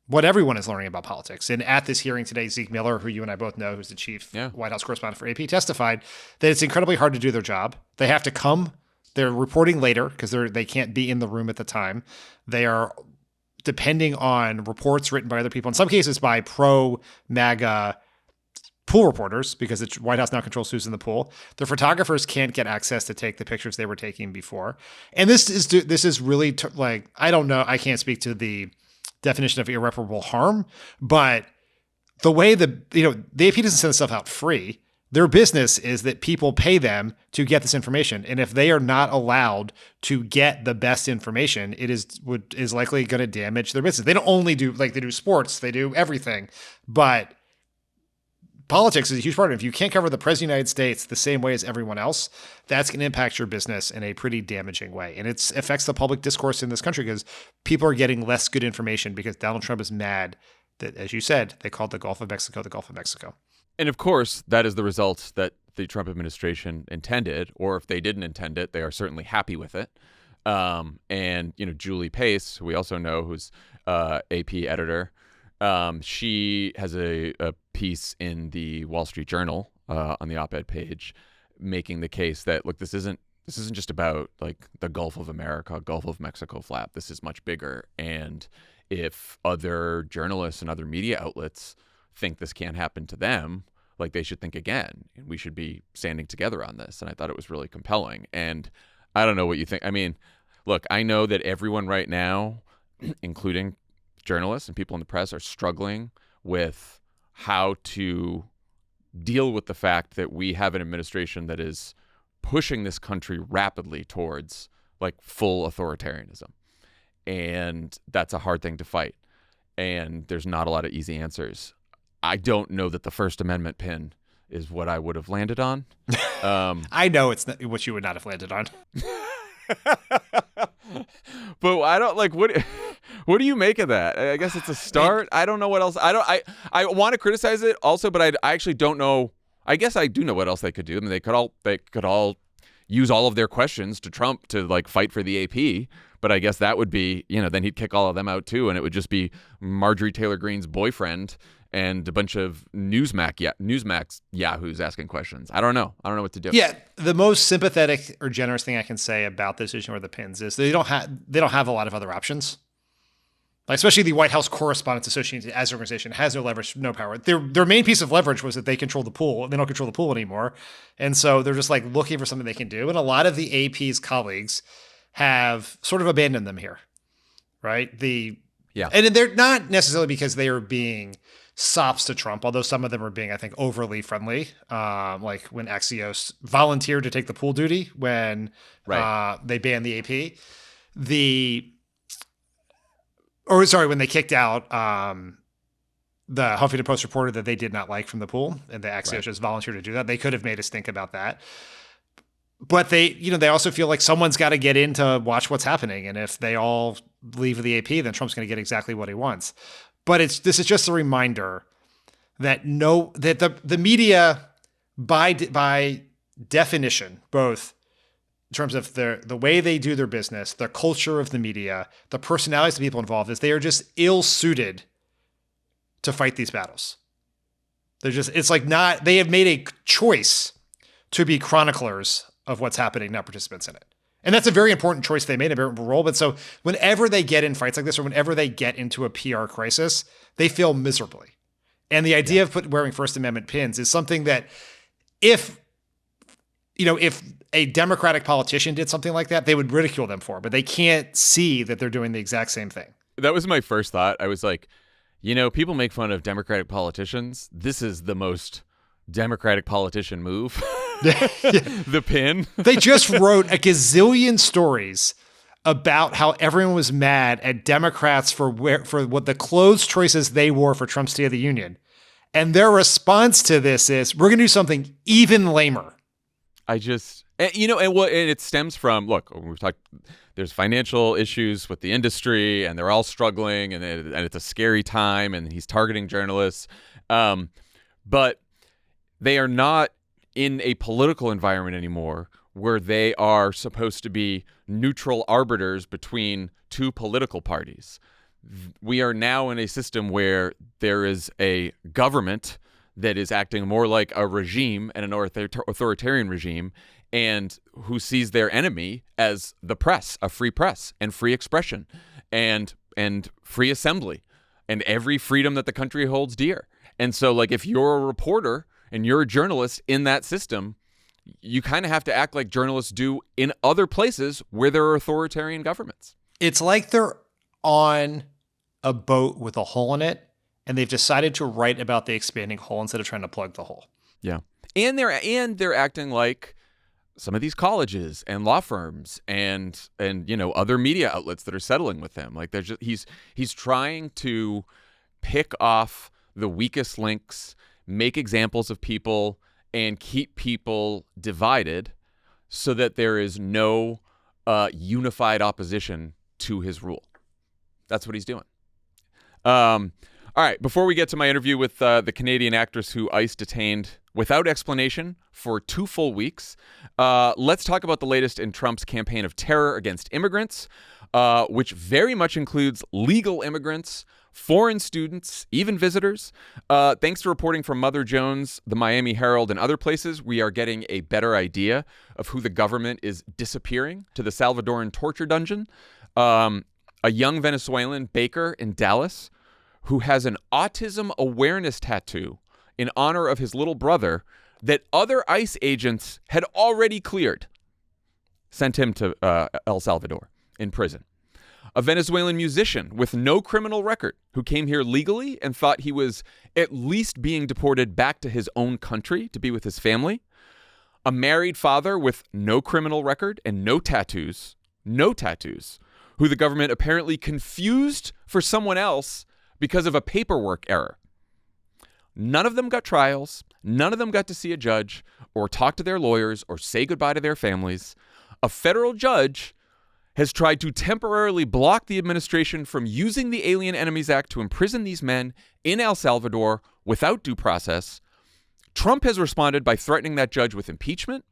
what everyone is learning about politics. And at this hearing today, Zeke Miller, who you and I both know, who's the chief White House correspondent for AP, testified that it's incredibly hard to do their job. They have to come. They're reporting later because they can't be in the room at the time. They are depending on reports written by other people, in some cases by pro-MAGA pool reporters, because the White House now controls who's in the pool. The photographers can't get access to take the pictures they were taking before. And this is really I don't know. I can't speak to the definition of irreparable harm, but the way the AP doesn't send this stuff out free. Their business is that people pay them to get this information. And if they are not allowed to get the best information, it is likely going to damage their business. They don't only do, they do sports, they do everything, but politics is a huge part of it. If you can't cover the president of the United States the same way as everyone else, that's going to impact your business in a pretty damaging way. And it affects the public discourse in this country because people are getting less good information because Donald Trump is mad that, as you said, they called the Gulf of Mexico the Gulf of Mexico. And of course, that is the result that the Trump administration intended, or if they didn't intend it, they are certainly happy with it. And Julie Pace, who we also know, who's AP editor, She has a piece in the Wall Street Journal on the op-ed page, making the case that, look, this isn't just about like the Gulf of America, Gulf of Mexico flap. This is much bigger. And if other journalists and other media outlets think this can't happen to them, like they should think again. And we should be standing together on this. And I thought it was really compelling. And I don't know what you think. I mean, look, I know that everyone right now, including journalists and people in the press, are struggling with how to deal with the fact that we have an administration that is pushing this country rapidly towards like full authoritarianism. And that's a hard thing to fight. And there's not a lot of easy answers. I don't know that the First Amendment pin is what I would have landed on. I know it's not what you would not have landed on. But I don't like what do you make of that? I guess it's a start. I don't know what else. I want to criticize it also, but I actually don't know. I guess I do know what else they could do. I mean, they could all use all of their questions to Trump to like fight for the AP. But I guess that would be, then he'd kick all of them out too, and it would just be Marjorie Taylor Greene's boyfriend and a bunch of Newsmax yahoos asking questions. I don't know what to do. Yeah, the most sympathetic or generous thing I can say about the decision or the pins is they don't have a lot of other options. Like, especially the White House Correspondents Association as an organization has no leverage, no power. Their main piece of leverage was that they control the pool. They don't control the pool anymore, and so they're just like looking for something they can do. And a lot of the AP's colleagues have sort of abandoned them here, right? And they're not necessarily because they are being sops to Trump, although some of them are being, I think, overly friendly. Like when Axios volunteered to take the pool duty when they banned the AP. When they kicked out the Huffington Post reporter that they did not like from the pool, and the Axios just volunteered to do that. They could have made us think about that. But they also feel like someone's got to get in to watch what's happening. And if they all leave the AP, then Trump's going to get exactly what he wants. But this is just a reminder that the media, by definition, both in terms of the way they do their business, the culture of the media, the personalities of the people involved, is they are just ill-suited to fight these battles. They have made a choice to be chroniclers of what's happening, not participants in it. And that's a very important choice they made, a very important role. But so whenever they get in fights like this, or whenever they get into a PR crisis, they fail miserably. And the idea of wearing First Amendment pins is something that if a Democratic politician did something like that, they would ridicule them for, but they can't see that they're doing the exact same thing. That was my first thought. I was like, people make fun of Democratic politicians. This is the most Democratic politician move. The pin. They just wrote a gazillion stories about how everyone was mad at Democrats for what the clothes choices they wore for Trump's State of the Union. And their response to this is, we're going to do something even lamer. And it stems from, look, we've talked, there's financial issues with the industry and they're all struggling and it's a scary time and he's targeting journalists. But they are not in a political environment anymore where they are supposed to be neutral arbiters between two political parties. We are now in a system where there is a government that is acting more like a regime and an authoritarian regime, and who sees their enemy as the press, a free press and free expression and free assembly and every freedom that the country holds dear. And so, like, if you're a reporter and you're a journalist in that system, you kind of have to act like journalists do in other places where there are authoritarian governments. It's like they're on a boat with a hole in it, and they've decided to write about the expanding hole instead of trying to plug the hole. Yeah. And they're acting like some of these colleges and law firms and other media outlets that are settling with him. Like he's trying to pick off the weakest links, make examples of people, and keep people divided so that there is no unified opposition to his rule. That's what he's doing. All right, before we get to my interview with the Canadian actress who ICE detained without explanation for 2 full weeks, let's talk about the latest in Trump's campaign of terror against immigrants, which very much includes legal immigrants foreign students, even visitors. Thanks to reporting from Mother Jones, the Miami Herald, and other places, we are getting a better idea of who the government is disappearing to the Salvadoran torture dungeon. A young Venezuelan baker in Dallas who has an autism awareness tattoo in honor of his little brother that other ICE agents had already cleared, sent him to El Salvador in prison. A Venezuelan musician with no criminal record who came here legally and thought he was at least being deported back to his own country to be with his family. A married father with no criminal record and no tattoos, who the government apparently confused for someone else because of a paperwork error. None of them got trials. None of them got to see a judge or talk to their lawyers or say goodbye to their families. A federal judge has tried to temporarily block the administration from using the Alien Enemies Act to imprison these men in El Salvador without due process. Trump has responded by threatening that judge with impeachment.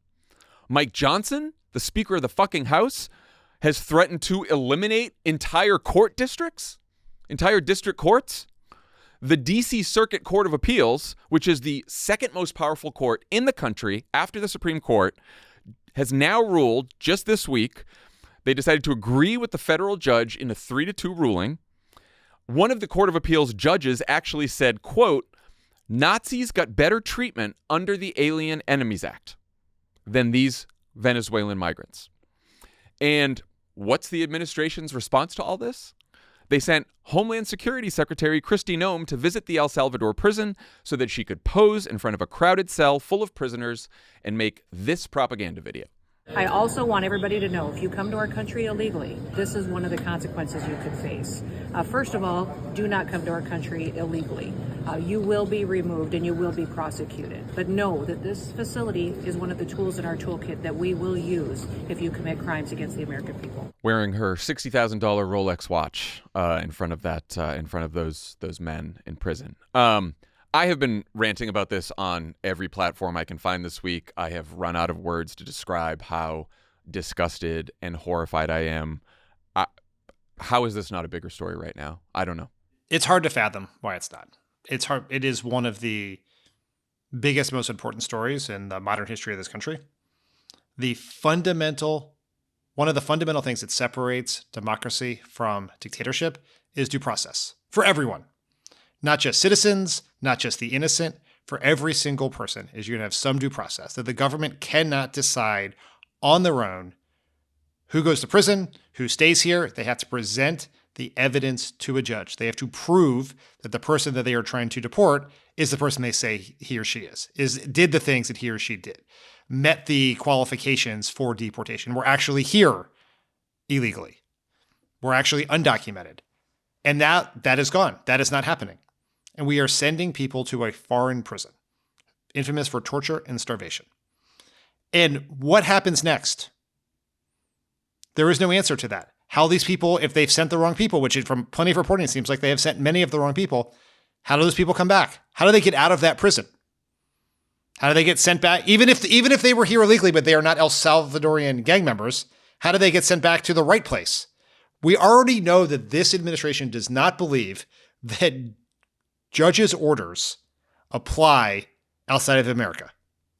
Mike Johnson, the Speaker of the fucking House, has threatened to eliminate entire court districts, entire district courts. The D.C. Circuit Court of Appeals, which is the second most powerful court in the country after the Supreme Court, has now ruled just this week. They decided to agree with the federal judge in a 3-2 ruling. One of the Court of Appeals judges actually said, quote, Nazis got better treatment under the Alien Enemies Act than these Venezuelan migrants. And what's the administration's response to all this? They sent Homeland Security Secretary Kristi Noem to visit the El Salvador prison so that she could pose in front of a crowded cell full of prisoners and make this propaganda video. I also want everybody to know, if you come to our country illegally, this is one of the consequences you could face. First of all, do not come to our country illegally. You will be removed and you will be prosecuted. But know that this facility is one of the tools in our toolkit that we will use if you commit crimes against the American people. Wearing her $60,000 Rolex watch in front of those men in prison. I have been ranting about this on every platform I can find this week. I have run out of words to describe how disgusted and horrified I am. How is this not a bigger story right now? I don't know. It's hard to fathom why it's not. It's hard. It is one of the biggest, most important stories in the modern history of this country. One of the fundamental things that separates democracy from dictatorship is due process for everyone. Not just citizens, not just the innocent, for every single person is you're going to have some due process, that the government cannot decide on their own who goes to prison, who stays here. They have to present the evidence to a judge. They have to prove that the person that they are trying to deport is the person they say he or she did the things that he or she did, met the qualifications for deportation, were actually here illegally, were actually undocumented. And that is gone. That is not happening. And we are sending people to a foreign prison, infamous for torture and starvation. And what happens next? There is no answer to that. How these people, if they've sent the wrong people, which from plenty of reporting, it seems like they have sent many of the wrong people, how do those people come back? How do they get out of that prison? How do they get sent back? Even if they were here illegally, but they are not El Salvadorian gang members, how do they get sent back to the right place? We already know that this administration does not believe that judges' orders apply outside of America.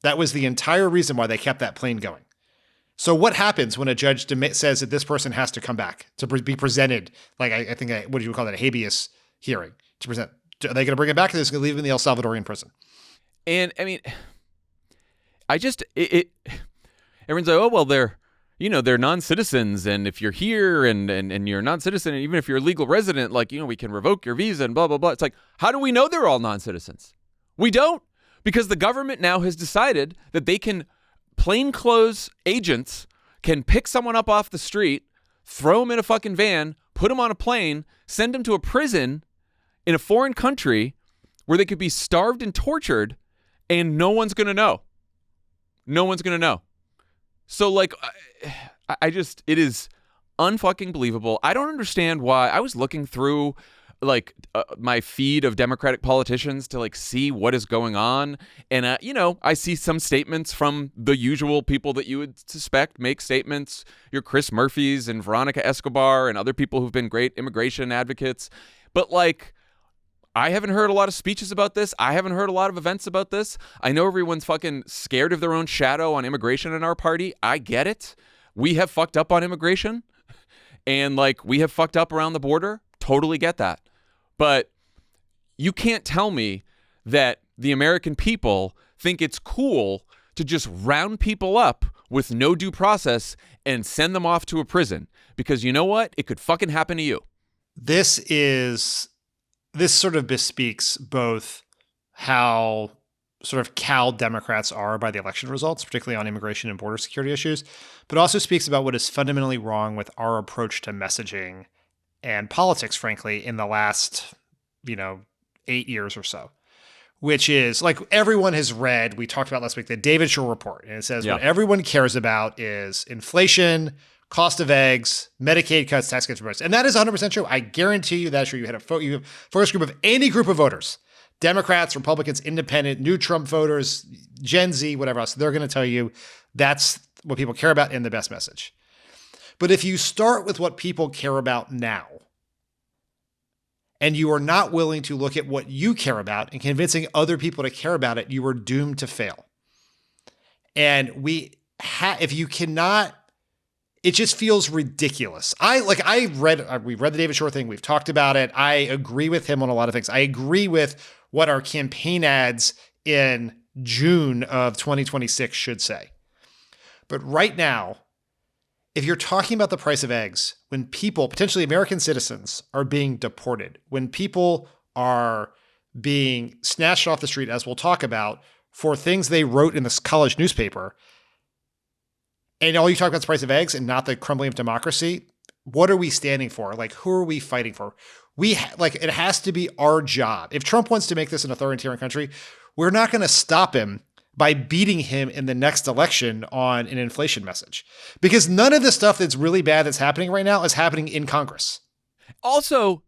That was the entire reason why they kept that plane going. So what happens when a judge says that this person has to come back to be presented, like I think, what do you call that, a habeas hearing to present? Are they going to bring it back or are they going to leave him in the El Salvadorian prison? And I mean, everyone's like, oh, well, they're non-citizens, and if you're here and you're a non-citizen, and even if you're a legal resident, we can revoke your visa and blah, blah, blah. It's like, how do we know they're all non-citizens? We don't, because the government now has decided that they can, plainclothes agents can pick someone up off the street, throw them in a fucking van, put them on a plane, send them to a prison in a foreign country where they could be starved and tortured, and no one's going to know. No one's going to know. So, it is unfucking believable. I don't understand why. I was looking through, my feed of Democratic politicians to, see what is going on. And, I see some statements from the usual people that you would suspect make statements. Your Chris Murphys and Veronica Escobar and other people who've been great immigration advocates. But like, I haven't heard a lot of speeches about this. I haven't heard a lot of events about this. I know everyone's fucking scared of their own shadow on immigration in our party. I get it. We have fucked up on immigration, and like, we have fucked up around the border. Totally get that. But you can't tell me that the American people think it's cool to just round people up with no due process and send them off to a prison, because you know what? It could fucking happen to you. This sort of bespeaks both how sort of cowed Democrats are by the election results, particularly on immigration and border security issues, but also speaks about what is fundamentally wrong with our approach to messaging and politics, frankly, in the last, 8 years or so, which is like everyone has read, we talked about last week, the David Shore report. And it says what everyone cares about is inflation, cost of eggs, Medicaid cuts, tax cuts, and that is 100% true. I guarantee you that's true. You had a focus group of any group of voters, Democrats, Republicans, independent, new Trump voters, Gen Z, whatever else. They're going to tell you that's what people care about and the best message. But if you start with what people care about now, and you are not willing to look at what you care about and convincing other people to care about it, you are doomed to fail. And we cannot, it just feels ridiculous. We read the David Shore thing. We've talked about it. I agree with him on a lot of things. I agree with what our campaign ads in June of 2026 should say. But right now, if you're talking about the price of eggs, when people, potentially American citizens, are being deported, when people are being snatched off the street, as we'll talk about, for things they wrote in this college newspaper, and all you talk about is the price of eggs and not the crumbling of democracy, what are we standing for? Like, who are we fighting for? It has to be our job. If Trump wants to make this an authoritarian country, we're not going to stop him by beating him in the next election on an inflation message. Because none of the stuff that's really bad that's happening right now is happening in Congress. Also,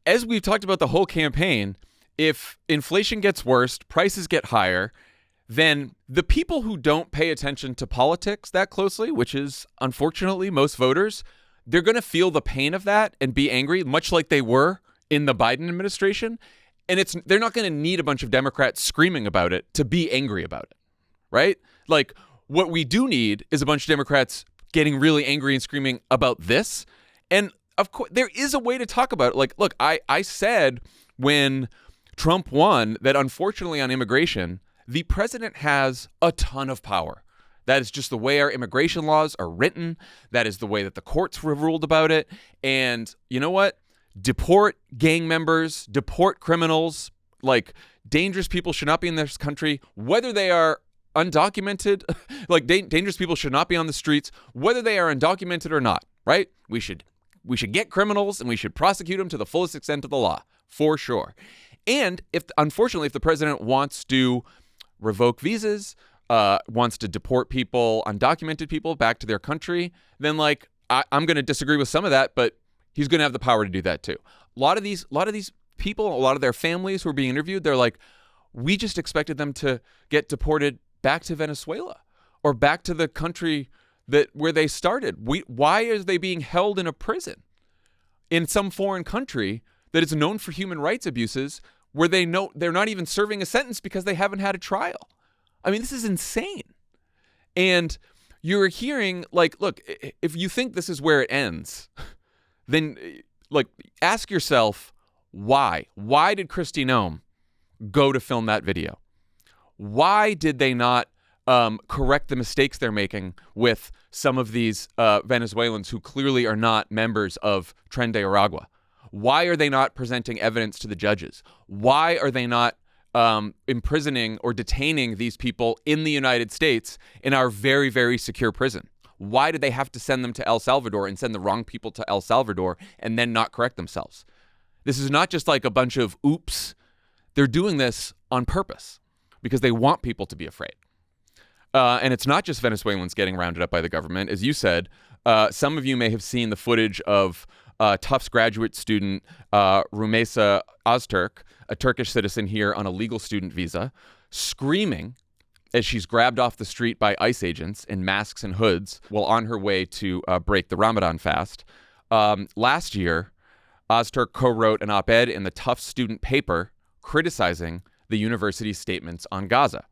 as we've talked about the whole campaign, if inflation gets worse, prices get higher, then the people who don't pay attention to politics that closely, which is unfortunately most voters, they're going to feel the pain of that and be angry, much like they were in the Biden administration. And they're not going to need a bunch of Democrats screaming about it to be angry about it, right? Like, what we do need is a bunch of Democrats getting really angry and screaming about this. And of course, there is a way to talk about it. Like, look, I said when Trump won that unfortunately on immigration, the president has a ton of power. That is just the way our immigration laws are written. That is the way that the courts have ruled about it. And you know what? Deport gang members, deport criminals, like dangerous people should not be in this country, whether they are undocumented, like dangerous people should not be on the streets, whether they are undocumented or not, right? We should get criminals and we should prosecute them to the fullest extent of the law, for sure. And unfortunately, if the president wants to revoke visas, wants to deport people, undocumented people back to their country, then like I'm going to disagree with some of that, but he's going to have the power to do that too. A lot of these people, a lot of their families who are being interviewed, they're like, we just expected them to get deported back to Venezuela or back to the country where they started. Why are they being held in a prison in some foreign country that is known for human rights abuses, where they know they're not even serving a sentence because they haven't had a trial? I mean, this is insane. And you're hearing, like, look, if you think this is where it ends, then like ask yourself why. Why did Kristi Noem go to film that video? Why did they not correct the mistakes they're making with some of these Venezuelans who clearly are not members of Tren de Aragua? Why are they not presenting evidence to the judges? Why are they not imprisoning or detaining these people in the United States in our very, very secure prison? Why did they have to send them to El Salvador and send the wrong people to El Salvador and then not correct themselves? This is not just like a bunch of oops. They're doing this on purpose because they want people to be afraid. And it's not just Venezuelans getting rounded up by the government. As you said, some of you may have seen the footage of Tufts graduate student Rumeysa Öztürk, a Turkish citizen here on a legal student visa, screaming as she's grabbed off the street by ICE agents in masks and hoods while on her way to break the Ramadan fast. Last year, Ozturk co-wrote an op-ed in the Tough Student paper criticizing the university's statements on Gaza.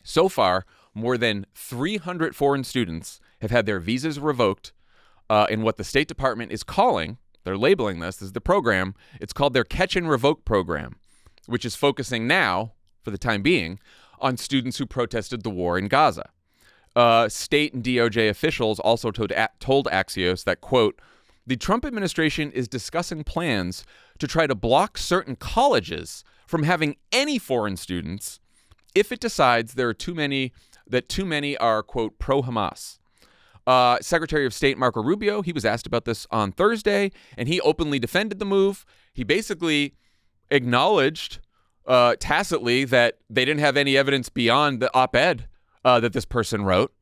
So far, more than 300 foreign students have had their visas revoked in what the State Department is calling, they're labeling this as the program, it's called their Catch and Revoke program, which is focusing now, for the time being, on students who protested the war in Gaza. State and DOJ officials also told Axios that, quote, the Trump administration is discussing plans to try to block certain colleges from having any foreign students if it decides there are too many are, quote, pro-Hamas. Secretary of State Marco Rubio, he was asked about this on Thursday, and he openly defended the move. He basically acknowledged tacitly that they didn't have any evidence beyond the op-ed that this person wrote,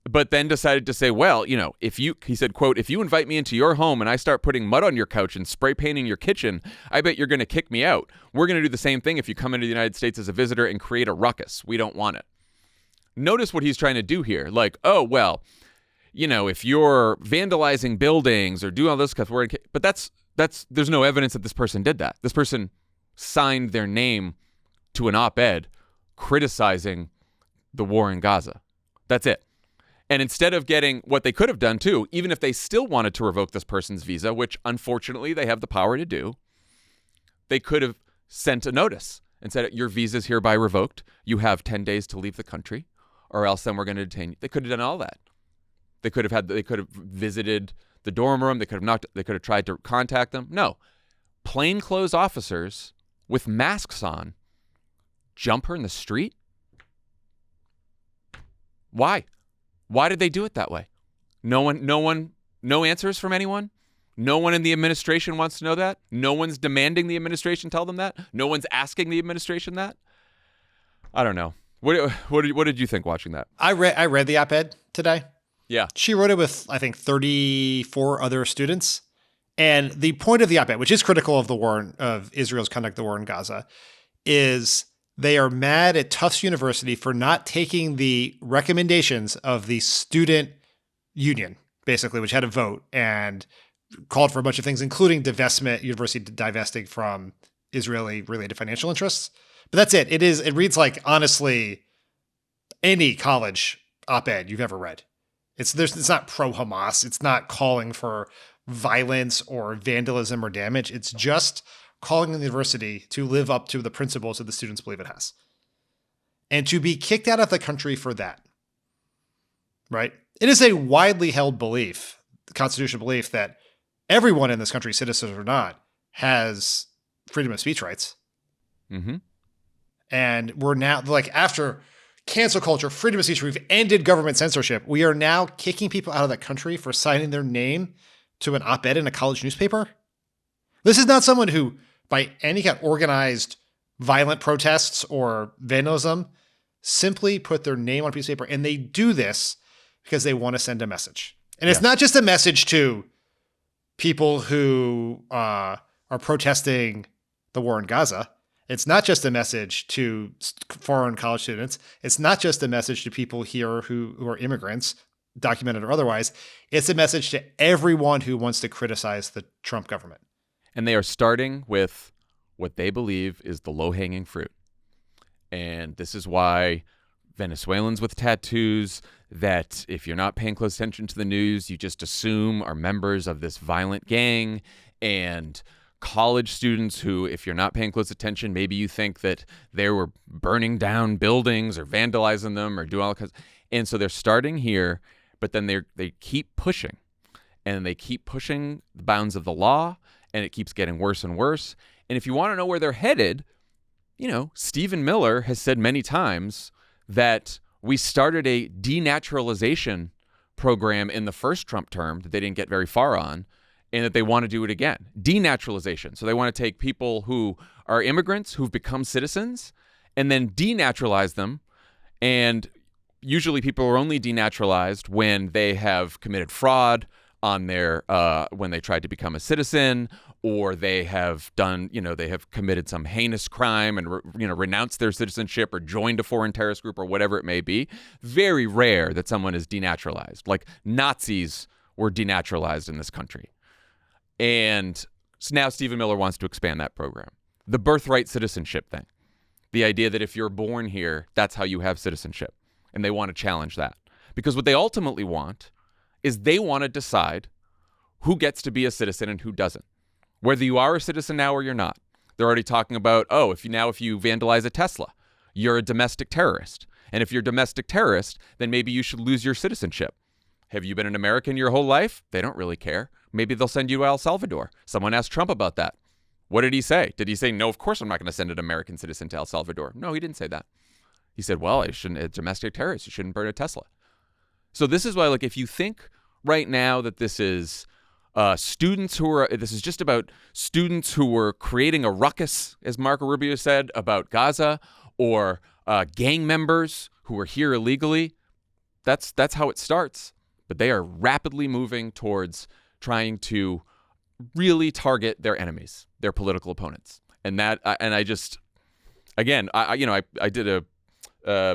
but then decided to say, well, he said, quote, if you invite me into your home and I start putting mud on your couch and spray painting your kitchen, I bet you're going to kick me out. We're going to do the same thing if you come into the United States as a visitor and create a ruckus. We don't want it. Notice what he's trying to do here. Like, oh, well, if you're vandalizing buildings or doing all this stuff, but there's no evidence that this person did that. This person signed their name to an op-ed criticizing the war in Gaza. That's it. And instead of getting what they could have done too, even if they still wanted to revoke this person's visa, which unfortunately they have the power to do, they could have sent a notice and said, your visa is hereby revoked. You have 10 days to leave the country, or else then we're going to detain you. They could have done all that. They could have visited the dorm room. They could have tried to contact them. No. Plainclothes officers with masks on jump her in the street? Why? Why did they do it that way? No answers from anyone? No one in the administration wants to know that? No one's demanding the administration tell them that? No one's asking the administration that? I don't know. What did you think watching that? I read the op-ed today. Yeah. She wrote it with, I think, 34 other students. And the point of the op-ed, which is critical of Israel's conduct of the war in Gaza, is they are mad at Tufts University for not taking the recommendations of the student union, basically, which had a vote and called for a bunch of things, including university divesting from Israeli-related financial interests. But that's it. It reads like, honestly, any college op-ed you've ever read. It's not pro-Hamas. It's not calling for violence or vandalism or damage. It's just calling on the university to live up to the principles that the students believe it has. And to be kicked out of the country for that, right? It is a widely held belief, the constitutional belief, that everyone in this country, citizens or not, has freedom of speech rights. Mm-hmm. And we're now, like, after cancel culture, freedom of speech, we've ended government censorship. We are now kicking people out of that country for signing their name to an op-ed in a college newspaper. This is not someone who, by any kind of organized violent protests or vandalism, simply put their name on a piece of paper. And they do this because they want to send a message. And it's not just a message to people who are protesting the war in Gaza. It's not just a message to foreign college students. It's not just a message to people here who are immigrants, documented or otherwise. It's a message to everyone who wants to criticize the Trump government. And they are starting with what they believe is the low-hanging fruit. And this is why Venezuelans with tattoos that, if you're not paying close attention to the news, you just assume are members of this violent gang, and college students who, if you're not paying close attention, maybe you think that they were burning down buildings or vandalizing them or doing all kinds. And so they're starting here, but then they keep pushing, and they keep pushing the bounds of the law, and it keeps getting worse and worse. And if you want to know where they're headed, Stephen Miller has said many times that we started a denaturalization program in the first Trump term that they didn't get very far on, and that they want to do it again. Denaturalization. So they want to take people who are immigrants who've become citizens and then denaturalize them. And usually people are only denaturalized when they have committed fraud on their when they tried to become a citizen, or they have done, they have committed some heinous crime and renounced their citizenship or joined a foreign terrorist group or whatever it may be. Very rare that someone is denaturalized. Like Nazis were denaturalized in this country. And So now Stephen Miller wants to expand that program. The birthright citizenship thing. The idea that if you're born here, that's how you have citizenship. And they want to challenge that. Because what they ultimately want is they want to decide who gets to be a citizen and who doesn't. Whether you are a citizen now or you're not. They're already talking about, if you vandalize a Tesla, you're a domestic terrorist. And if you're a domestic terrorist, then maybe you should lose your citizenship. Have you been an American your whole life? They don't really care. Maybe they'll send you to El Salvador. Someone asked Trump about that. What did he say? Did he say, no, of course I'm not going to send an American citizen to El Salvador? No, he didn't say that. He said, well, a domestic terrorist, you shouldn't burn a Tesla. So this is why, if you think right now that this is this is just about students who were creating a ruckus, as Marco Rubio said, about Gaza, or gang members who were here illegally, that's how it starts. But they are rapidly moving towards trying to really target their enemies, their political opponents. And I did a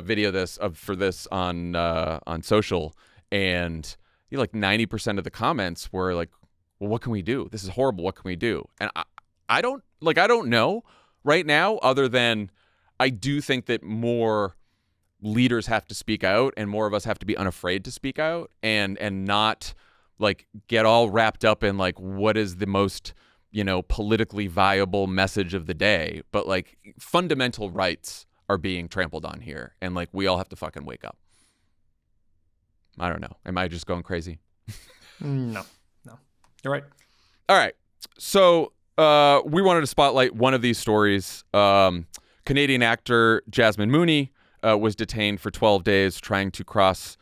video for this on social, and 90% of the comments were like, well, what can we do? This is horrible. What can we do? And I don't know right now, other than I do think that more leaders have to speak out, and more of us have to be unafraid to speak out, and not get all wrapped up in what is the most politically viable message of the day. But fundamental rights are being trampled on here, and we all have to fucking wake up. I don't know. Am I just going crazy? No. You're right. All right. So we wanted to spotlight one of these stories. Canadian actor Jasmine Mooney was detained for 12 days trying to cross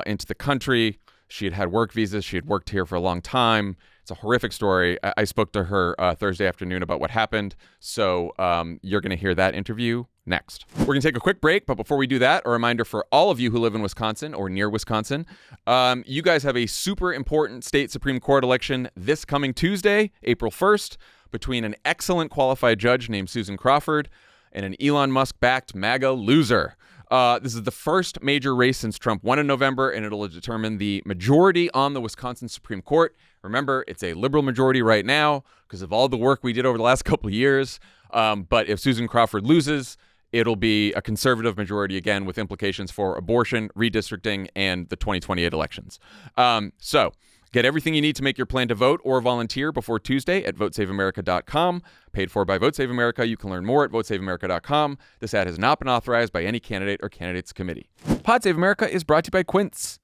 into the country. She had work visas. She had worked here for a long time. It's a horrific story. I spoke to her Thursday afternoon about what happened. So you're going to hear that interview next. We're going to take a quick break, but before we do that, a reminder for all of you who live in Wisconsin or near Wisconsin, you guys have a super important state Supreme Court election this coming Tuesday, April 1st, between an excellent qualified judge named Susan Crawford and an Elon Musk-backed MAGA loser. This is the first major race since Trump won in November, and it'll determine the majority on the Wisconsin Supreme Court. Remember, it's a liberal majority right now because of all the work we did over the last couple of years. But if Susan Crawford loses, it'll be a conservative majority again, with implications for abortion, redistricting, and the 2028 elections. So get everything you need to make your plan to vote or volunteer before Tuesday at votesaveamerica.com. Paid for by Vote Save America. You can learn more at votesaveamerica.com. This ad has not been authorized by any candidate or candidates committee. Pod Save America is brought to you by Quince.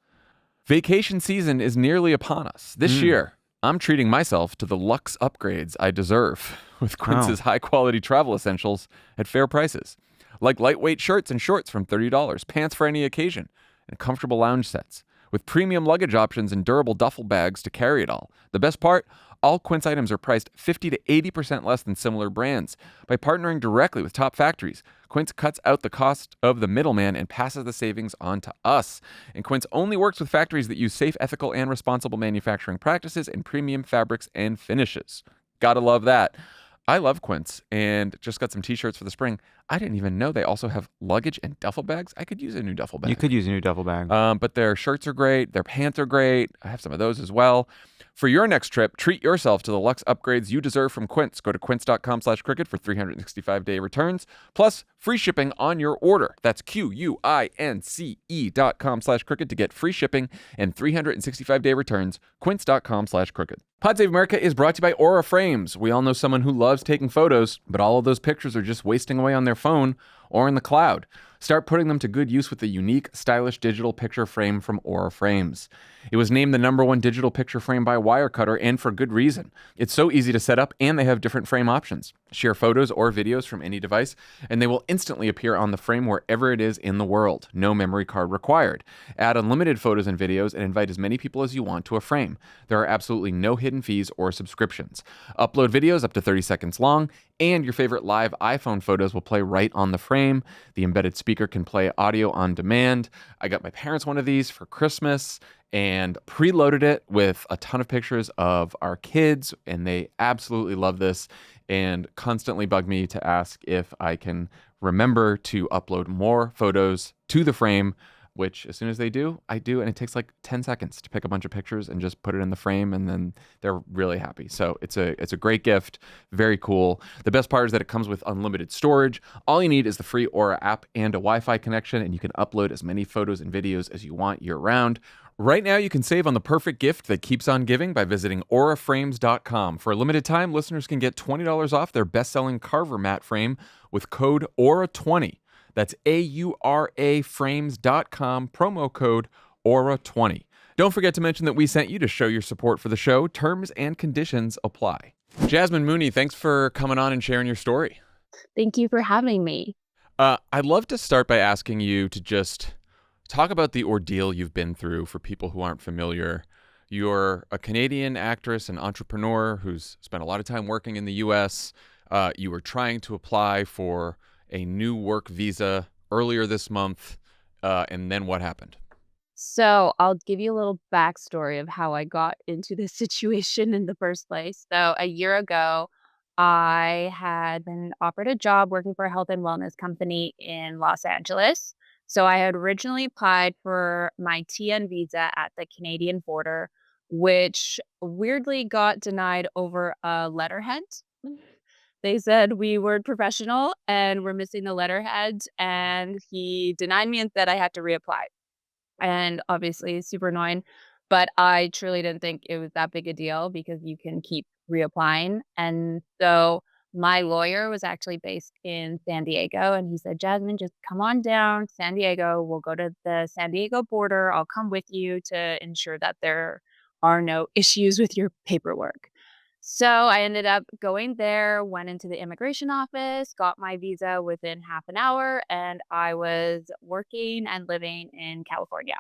Vacation season is nearly upon us. This year, I'm treating myself to the luxe upgrades I deserve with Quince's high-quality travel essentials at fair prices. Like lightweight shirts and shorts from $30, pants for any occasion, and comfortable lounge sets. With premium luggage options and durable duffel bags to carry it all. The best part? All Quince items are priced 50 to 80% less than similar brands. By partnering directly with top factories, Quince cuts out the cost of the middleman and passes the savings on to us. And Quince only works with factories that use safe, ethical, and responsible manufacturing practices and premium fabrics and finishes. Gotta love that. I love Quince and just got some t-shirts for the spring. I didn't even know they also have luggage and duffel bags. I could use a new duffel bag. You could use a new duffel bag. But their shirts are great. Their pants are great. I have some of those as well. For your next trip, treat yourself to the luxe upgrades you deserve from Quince. Go to quince.com/cricket for 365-day returns, plus free shipping on your order. That's QUINCE.com/cricket to get free shipping and 365-day returns. Quince.com/cricket. Pod Save America is brought to you by Aura Frames. We all know someone who loves taking photos, but all of those pictures are just wasting away on their phone or in the cloud. Start putting them to good use with the unique, stylish digital picture frame from Aura Frames. It was named the #1 digital picture frame by Wirecutter, and for good reason. It's so easy to set up, and they have different frame options. Share photos or videos from any device, and they will instantly appear on the frame wherever it is in the world. No memory card required. Add unlimited photos and videos, and invite as many people as you want to a frame. There are absolutely no hidden fees or subscriptions. Upload videos up to 30 seconds long, and your favorite live iPhone photos will play right on the frame. The embedded speaker can play audio on demand. I got my parents one of these for Christmas and preloaded it with a ton of pictures of our kids, and they absolutely love this and constantly bug me to ask if I can remember to upload more photos to the frame. which as soon as they do, I do. And it takes like 10 seconds to pick a bunch of pictures and just put it in the frame. And then they're really happy. So it's a great gift. Very cool. The best part is that it comes with unlimited storage. All you need is the free Aura app and a Wi-Fi connection, and you can upload as many photos and videos as you want year round. Right now, you can save on the perfect gift that keeps on giving by visiting auraframes.com. For a limited time, listeners can get $20 off their best-selling Carver mat frame with code AURA20. That's AURA frames.com, promo code AURA20. Don't forget to mention that we sent you to show your support for the show. Terms and conditions apply. Jasmine Mooney, thanks for coming on and sharing your story. Thank you for having me. I'd love to start by asking you to just talk about the ordeal you've been through for people who aren't familiar. You're a Canadian actress and entrepreneur who's spent a lot of time working in the U.S. You were trying to apply for a new work visa earlier this month, and then what happened? So I'll give you a little backstory of how I got into this situation in the first place. So a year ago, I had been offered a job working for a health and wellness company in Los Angeles. So I had originally applied for my TN visa at the Canadian border, which weirdly got denied over a letterhead. They said we weren't professional and we're missing the letterhead, and he denied me and said I had to reapply. And obviously super annoying, but I truly didn't think it was that big a deal because you can keep reapplying. And so my lawyer was actually based in San Diego, and he said, Jasmine, just come on down San Diego. We'll go to the San Diego border. I'll come with you to ensure that there are no issues with your paperwork. So I ended up going there, went into the immigration office, got my visa within half an hour, and I was working and living in California.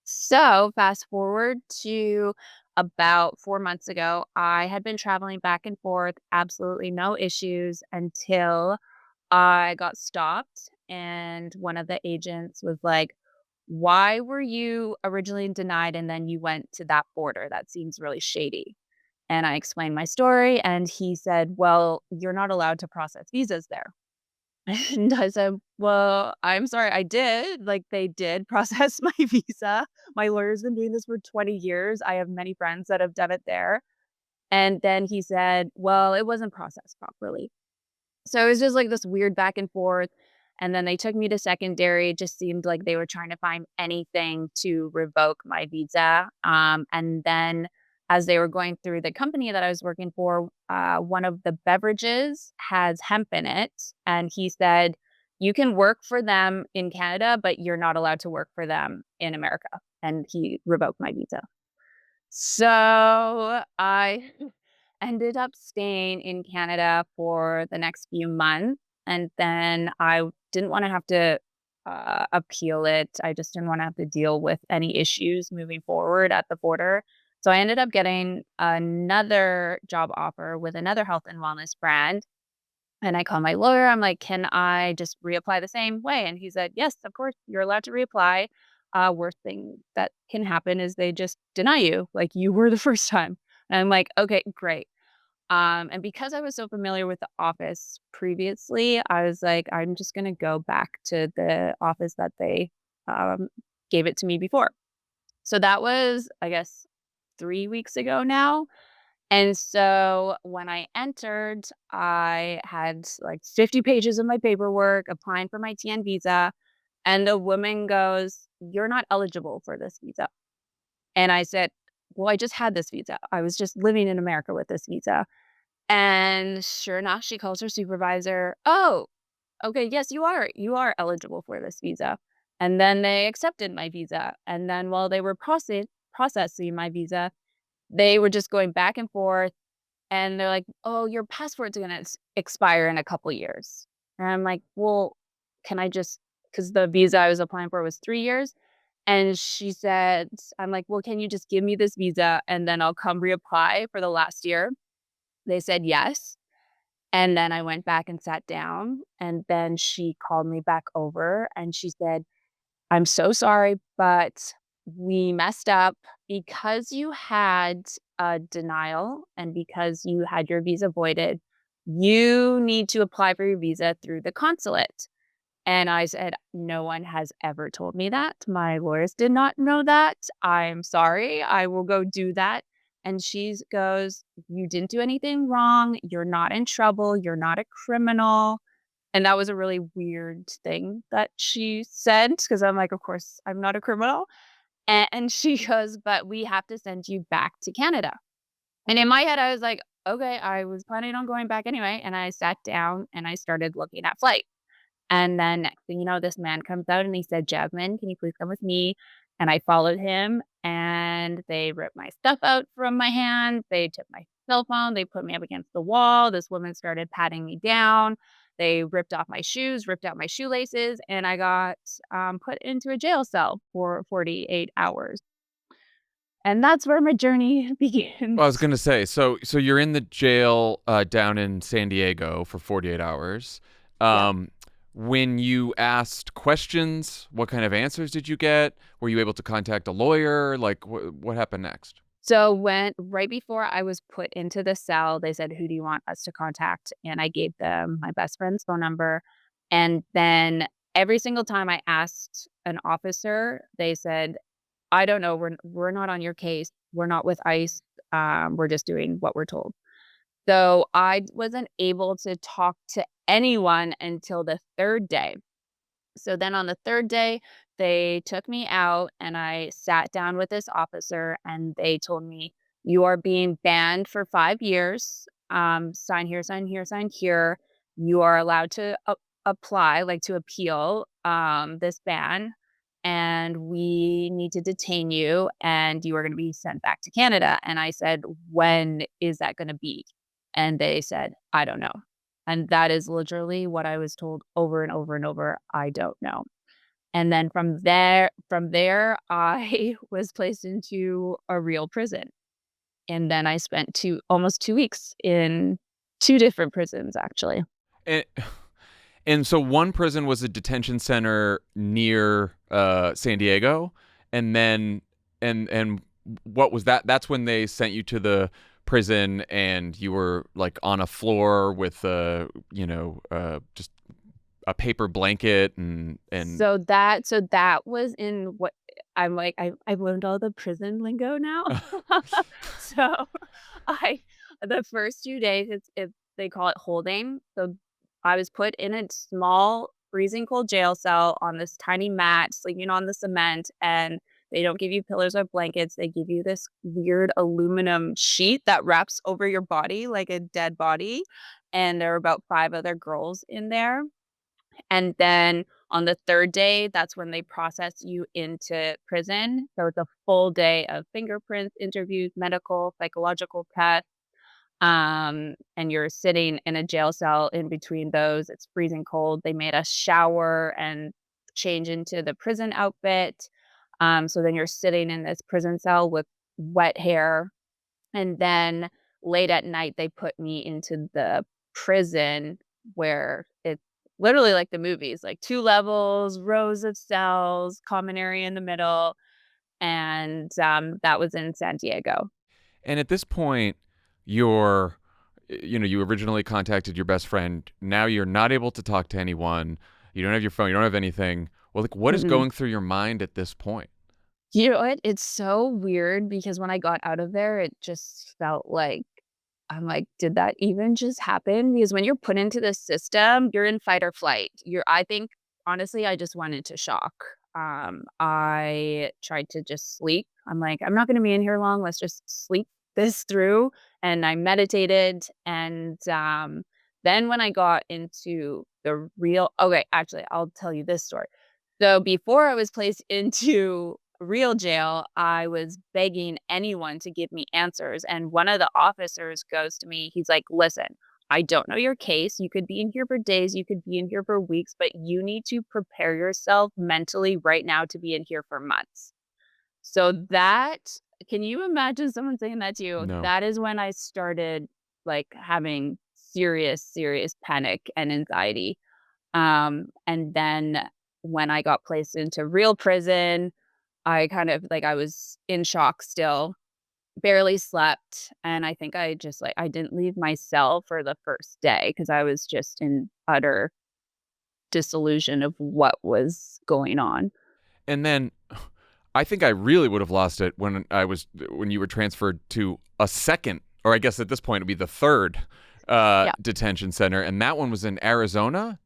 So fast forward to about 4 months ago, I had been traveling back and forth, absolutely no issues until I got stopped. And one of the agents was like, why were you originally denied and then you went to that border? That seems really shady. And I explained my story, and he said, well, you're not allowed to process visas there. And I said, well, I'm sorry, I did. Like, they did process my visa. My lawyer's been doing this for 20 years. I have many friends that have done it there. And then he said, well, it wasn't processed properly. So it was just like this weird back and forth. And then they took me to secondary. It just seemed like they were trying to find anything to revoke my visa. And then as they were going through the company that I was working for, one of the beverages has hemp in it. And he said, you can work for them in Canada, but you're not allowed to work for them in America. And he revoked my visa. So I ended up staying in Canada for the next few months. And then I didn't want to have to appeal it. I just didn't want to have to deal with any issues moving forward at the border. So I ended up getting another job offer with another health and wellness brand. And I called my lawyer. I'm like, can I just reapply the same way? And he said, yes, of course, you're allowed to reapply. Worst thing that can happen is they just deny you like you were the first time. And I'm like, okay, great. And because I was so familiar with the office previously, I was like, I'm just going to go back to the office that they gave it to me before. So that was, I guess, 3 weeks ago now. And so when I entered, I had like 50 pages of my paperwork applying for my TN visa. And the woman goes, you're not eligible for this visa. And I said, well, I just had this visa. I was just living in America with this visa. And sure enough, she calls her supervisor. Oh, okay, yes, you are. You are eligible for this visa. And then they accepted my visa. And then while they were processing my visa, they were just going back and forth. And they're like, oh, your passport's going to expire in a couple years. And I'm like, well, can I just, because the visa I was applying for was 3 years. And she said, I'm like, well, can you just give me this visa and then I'll come reapply for the last year? They said yes. And then I went back and sat down. And then she called me back over and she said, I'm so sorry, but we messed up because you had a denial and because you had your visa voided. You need to apply for your visa through the consulate. And I said, no one has ever told me that. My lawyers did not know that. I'm sorry. I will go do that. And she goes, you didn't do anything wrong. You're not in trouble. You're not a criminal. And that was a really weird thing that she said because I'm like, of course, I'm not a criminal. And she goes, but we have to send you back to Canada. And in my head, I was like, okay, I was planning on going back anyway. And I sat down and I started looking at flights. And then next thing you know, this man comes out and he said, Jasmine, can you please come with me? And I followed him and they ripped my stuff out from my hand. They took my cell phone. They put me up against the wall. This woman started patting me down. They ripped off my shoes, ripped out my shoelaces, and I got put into a jail cell for 48 hours. And that's where my journey begins. I was gonna say, so you're in the jail down in San Diego for 48 hours. When you asked questions, what kind of answers did you get? Were you able to contact a lawyer? Like, what happened next? So right before I was put into the cell, they said, who do you want us to contact? And I gave them my best friend's phone number. And then every single time I asked an officer, they said, I don't know, we're not on your case. We're not with ICE. We're just doing what we're told. So I wasn't able to talk to anyone until the third day. So then on the third day, they took me out and I sat down with this officer and they told me, you are being banned for 5 years. Sign here, sign here, sign here. You are allowed to apply, like to appeal this ban. And we need to detain you and you are going to be sent back to Canada. And I said, when is that going to be? And they said, I don't know. And that is literally what I was told over and over and over. I don't know. And then from there, I was placed into a real prison. And then I spent almost 2 weeks in 2 different prisons, actually. And so one prison was a detention center near San Diego, and then and what was that? That's when they sent you to the prison, and you were like on a floor with just a paper blanket and so that was in what I'm like I've learned all the prison lingo now. So the first 2 days it's they call it holding. So I was put in a small freezing cold jail cell on this tiny mat, sleeping on the cement, and they don't give you pillows or blankets. They give you this weird aluminum sheet that wraps over your body like a dead body. And there are about 5 other girls in there. And then on the third day, that's when they process you into prison. So it's a full day of fingerprints, interviews, medical, psychological tests. And you're sitting in a jail cell in between those. It's freezing cold. They made us shower and change into the prison outfit. So then you're sitting in this prison cell with wet hair. And then late at night, they put me into the prison where it's literally like the movies, like 2 levels, rows of cells, common area in the middle. And that was in San Diego. And at this point, you originally contacted your best friend. Now you're not able to talk to anyone. You don't have your phone. You don't have anything. Well, like, what is going through your mind at this point? You know what? It's so weird because when I got out of there, it just felt like, I'm like, did that even just happen? Because when you're put into the system, you're in fight or flight. I think, honestly, I just went into shock. I tried to just sleep. I'm like, I'm not going to be in here long. Let's just sleep this through. And I meditated. And then when I got into the okay, actually, I'll tell you this story. So before I was placed into real jail, I was begging anyone to give me answers. And one of the officers goes to me, he's like, listen, I don't know your case. You could be in here for days, you could be in here for weeks, but you need to prepare yourself mentally right now to be in here for months. So can you imagine someone saying that to you? No. That is when I started like having serious panic and anxiety. And then when I got placed into real prison, I kind of I was in shock still, barely slept. And I think I just I didn't leave my cell for the first day because I was just in utter disillusion of what was going on. And then I think I really would have lost it when you were transferred to a second, or I guess at this point it'd be the third detention center, and that one was in Arizona.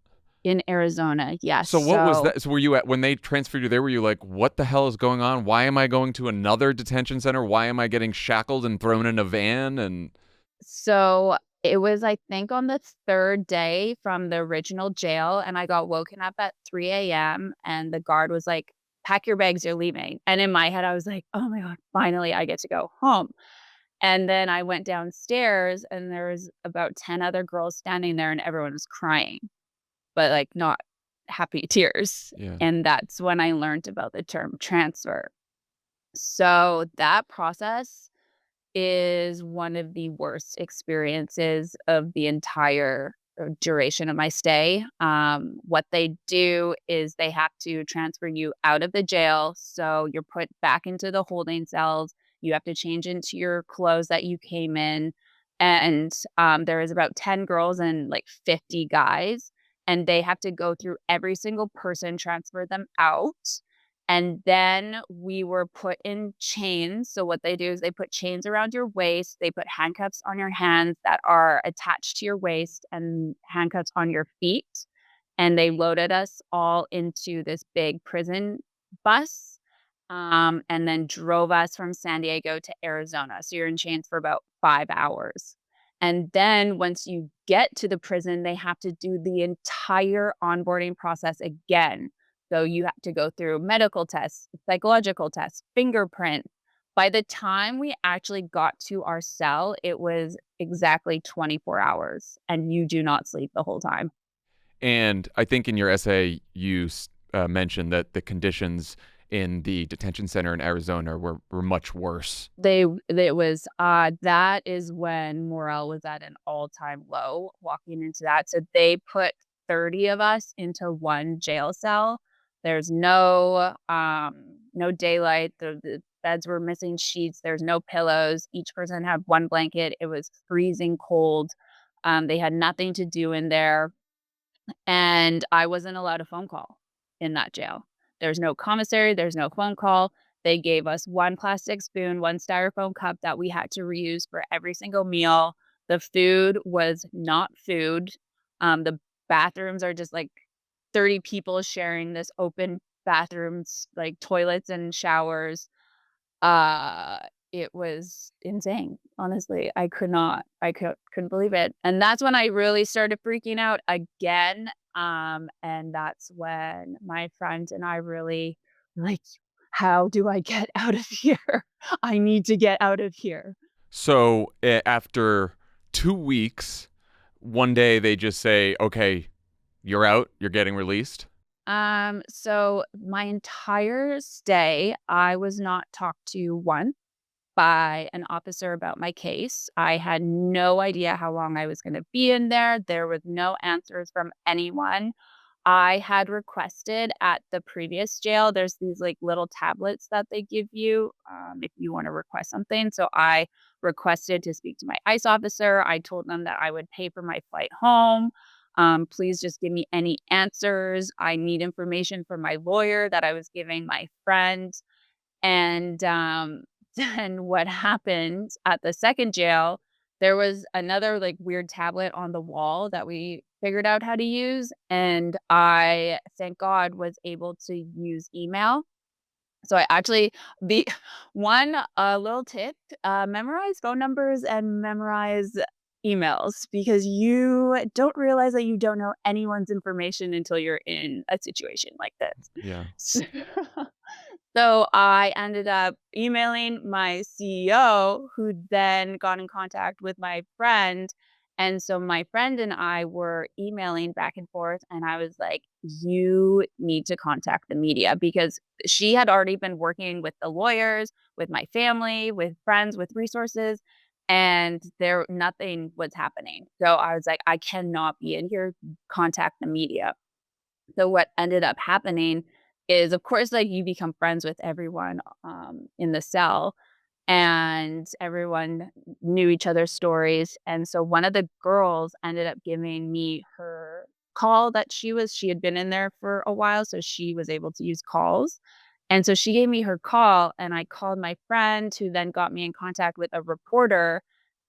In Arizona, yes. So what was that? So were you when they transferred you there? Were you like, what the hell is going on? Why am I going to another detention center? Why am I getting shackled and thrown in a van? And so it was, I think, on the third day from the original jail, and I got woken up at 3 a.m. and the guard was like, "Pack your bags, you're leaving." And in my head, I was like, "Oh my God, finally I get to go home." And then I went downstairs, and there was about 10 other girls standing there, and everyone was crying, but like not happy tears. Yeah. And that's when I learned about the term transfer. So that process is one of the worst experiences of the entire duration of my stay. What they do is they have to transfer you out of the jail. So you're put back into the holding cells. You have to change into your clothes that you came in. And there is about 10 girls and like 50 guys. And they have to go through every single person, transfer them out. And then we were put in chains. So what they do is they put chains around your waist. They put handcuffs on your hands that are attached to your waist and handcuffs on your feet. And they loaded us all into this big prison bus and then drove us from San Diego to Arizona. So you're in chains for about 5 hours. And then once you get to the prison, they have to do the entire onboarding process again. So you have to go through medical tests, psychological tests, fingerprint. By the time we actually got to our cell, it was exactly 24 hours, and you do not sleep the whole time. And I think in your essay, you mentioned that the conditions in the detention center in Arizona were much worse. That is when morale was at an all-time low walking into that. So they put 30 of us into one jail cell. There's no daylight. The beds were missing sheets. There's no pillows. Each person had one blanket. It was freezing cold. They had nothing to do in there. And I wasn't allowed a phone call in that jail. There's no commissary. There's no phone call. They gave us one plastic spoon, one styrofoam cup that we had to reuse for every single meal. The food was not food. The bathrooms are just like 30 people sharing this open bathrooms, like toilets and showers. It was insane. Honestly, I couldn't believe it. And that's when I really started freaking out again. And that's when my friend and I really like, how do I get out of here? I need to get out of here. So after 2 weeks, one day they just say, okay, you're out, you're getting released. So my entire stay, I was not talked to once by an officer about my case. I had no idea how long I was going to be in there. There was no answers from anyone. I had requested at the previous jail, there's these like little tablets that they give you if you want to request something. So I requested to speak to my ICE officer. I told them that I would pay for my flight home. Please just give me any answers. I need information from my lawyer that I was giving my friend. And then what happened at the second jail, there was another like weird tablet on the wall that we figured out how to use. And I, thank God, was able to use email. So I actually, little tip, memorize phone numbers and memorize emails, because you don't realize that you don't know anyone's information until you're in a situation like this. Yeah. So I ended up emailing my CEO, who then got in contact with my friend. And so my friend and I were emailing back and forth, and I was like, you need to contact the media, because she had already been working with the lawyers, with my family, with friends, with resources, and nothing was happening. So I was like, I cannot be in here, contact the media. So what ended up happening is, of course, like you become friends with everyone in the cell, and everyone knew each other's stories. And so one of the girls ended up giving me her call that she had been in there for a while, so she was able to use calls. And so she gave me her call, and I called my friend who then got me in contact with a reporter.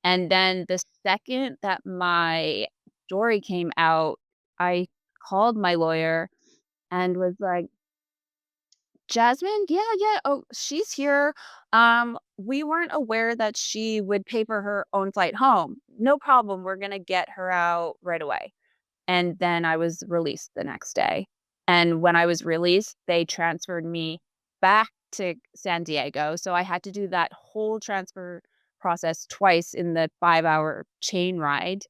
And then the second that my story came out, I called my lawyer and was like, Jasmine, yeah, yeah. Oh, she's here. We weren't aware that she would pay for her own flight home. No problem. We're gonna get her out right away. And then I was released the next day. And when I was released, they transferred me back to San Diego. So I had to do that whole transfer process twice in the 5-hour chain ride.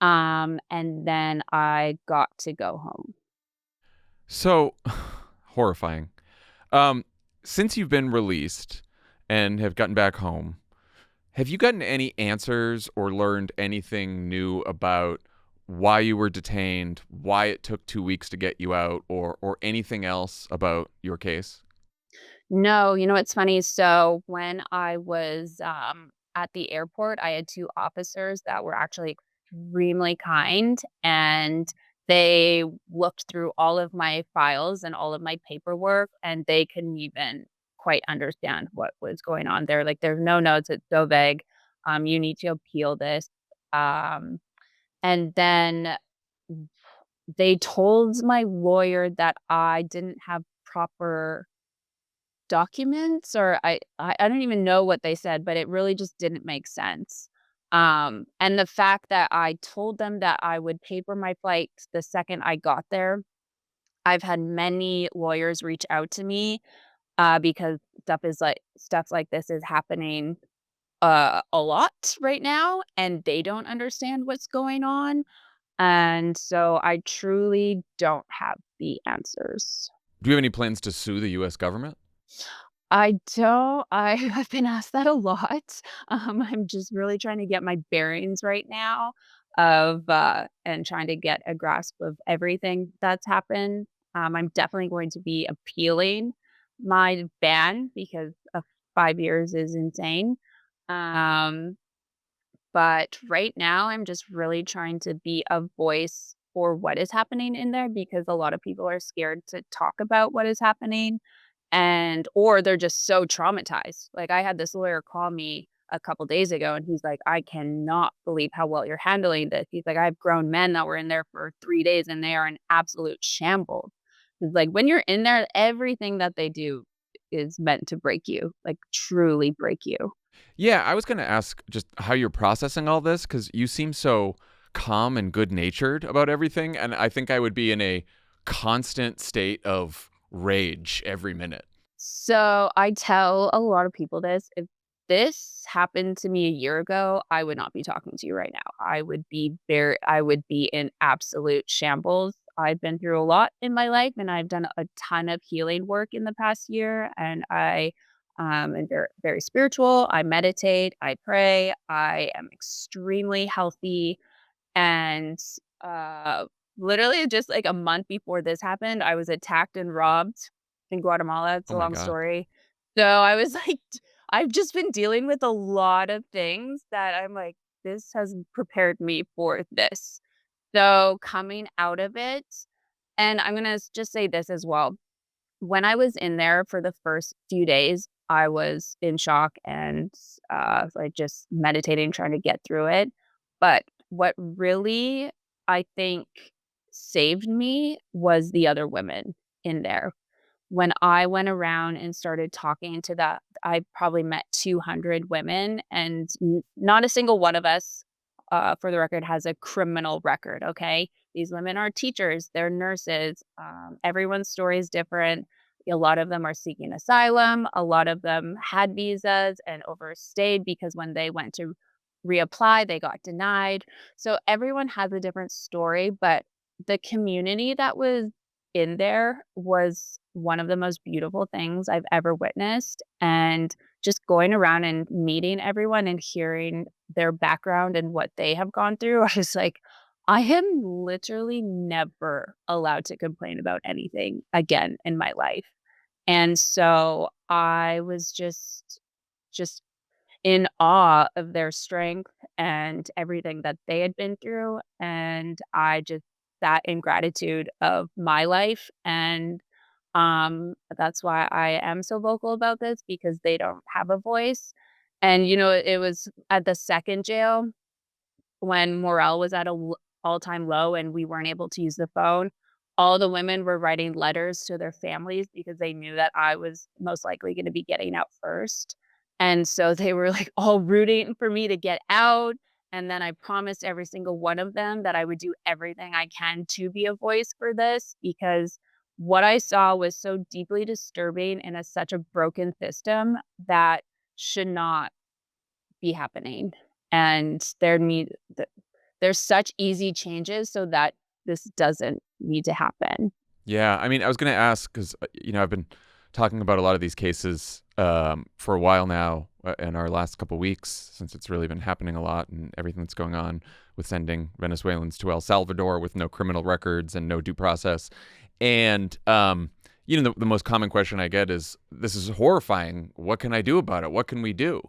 And then I got to go home. So horrifying. Um, since you've been released and have gotten back home, have you gotten any answers or learned anything new about why you were detained, why it took 2 weeks to get you out, or anything else about your case? No, you know what's funny? So when I was at the airport, I had two officers that were actually extremely kind, and they looked through all of my files and all of my paperwork, and they couldn't even quite understand what was going on. They're like, "There's no notes. It's so vague. You need to appeal this." Um, and then they told my lawyer that I didn't have proper documents, or I don't even know what they said, but it really just didn't make sense. And the fact that I told them that I would pay for my flight the second I got there, I've had many lawyers reach out to me, because stuff like this is happening a lot right now, and they don't understand what's going on. And so I truly don't have the answers. Do you have any plans to sue the U.S. government? I don't. I have been asked that a lot. I'm just really trying to get my bearings right now and trying to get a grasp of everything that's happened. I'm definitely going to be appealing my ban because 5 years is insane. Um, but right now, I'm just really trying to be a voice for what is happening in there because a lot of people are scared to talk about what is happening or they're just so traumatized. Like, I had this lawyer call me a couple days ago, and he's like, "I cannot believe how well you're handling this." He's like, "I have grown men that were in there for 3 days, and they are in absolute shambles." He's like, "When you're in there, everything that they do is meant to break you, like, truly break you." Yeah, I was going to ask just how you're processing all this because you seem so calm and good natured about everything. And I think I would be in a constant state of rage every minute. So I tell a lot of people this. If this happened to me a year ago, I would not be talking to you right now. I would be in absolute shambles. I've been through a lot in my life and I've done a ton of healing work in the past year. And I am very, very spiritual. I meditate, I pray, I am extremely healthy. And uh, literally just like a month before this happened, I was attacked and robbed in Guatemala. It's Oh a my long God. story. So I was like, I've just been dealing with a lot of things that I'm like, this has prepared me for this. So coming out of it, and I'm going to just say this as well. When I was in there for the first few days, I was in shock and like just meditating, trying to get through it. But what really I think saved me was the other women in there. When I went around and started talking to I probably met 200 women, and not a single one of us, for the record, has a criminal record. Okay, these women are teachers, they're nurses. Everyone's story is different. A lot of them are seeking asylum. A lot of them had visas and overstayed because when they went to reapply, they got denied. So everyone has a different story, but the community that was in there was one of the most beautiful things I've ever witnessed. And just going around and meeting everyone and hearing their background and what they have gone through, I was like, I am literally never allowed to complain about anything again in my life. And so I was just in awe of their strength and everything that they had been through, and I just that ingratitude of my life. And that's why I am so vocal about this, because they don't have a voice. And, it was at the second jail when morale was at a all-time low and we weren't able to use the phone. All the women were writing letters to their families because they knew that I was most likely going to be getting out first. And so they were like all rooting for me to get out. And then I promised every single one of them that I would do everything I can to be a voice for this, because what I saw was so deeply disturbing in such a broken system that should not be happening. And there's such easy changes so that this doesn't need to happen. Yeah, I mean, I was going to ask because, I've been talking about a lot of these cases for a while now in our last couple weeks, since it's really been happening a lot, and everything that's going on with sending Venezuelans to El Salvador with no criminal records and no due process. And, the most common question I get is, this is horrifying. What can I do about it? What can we do?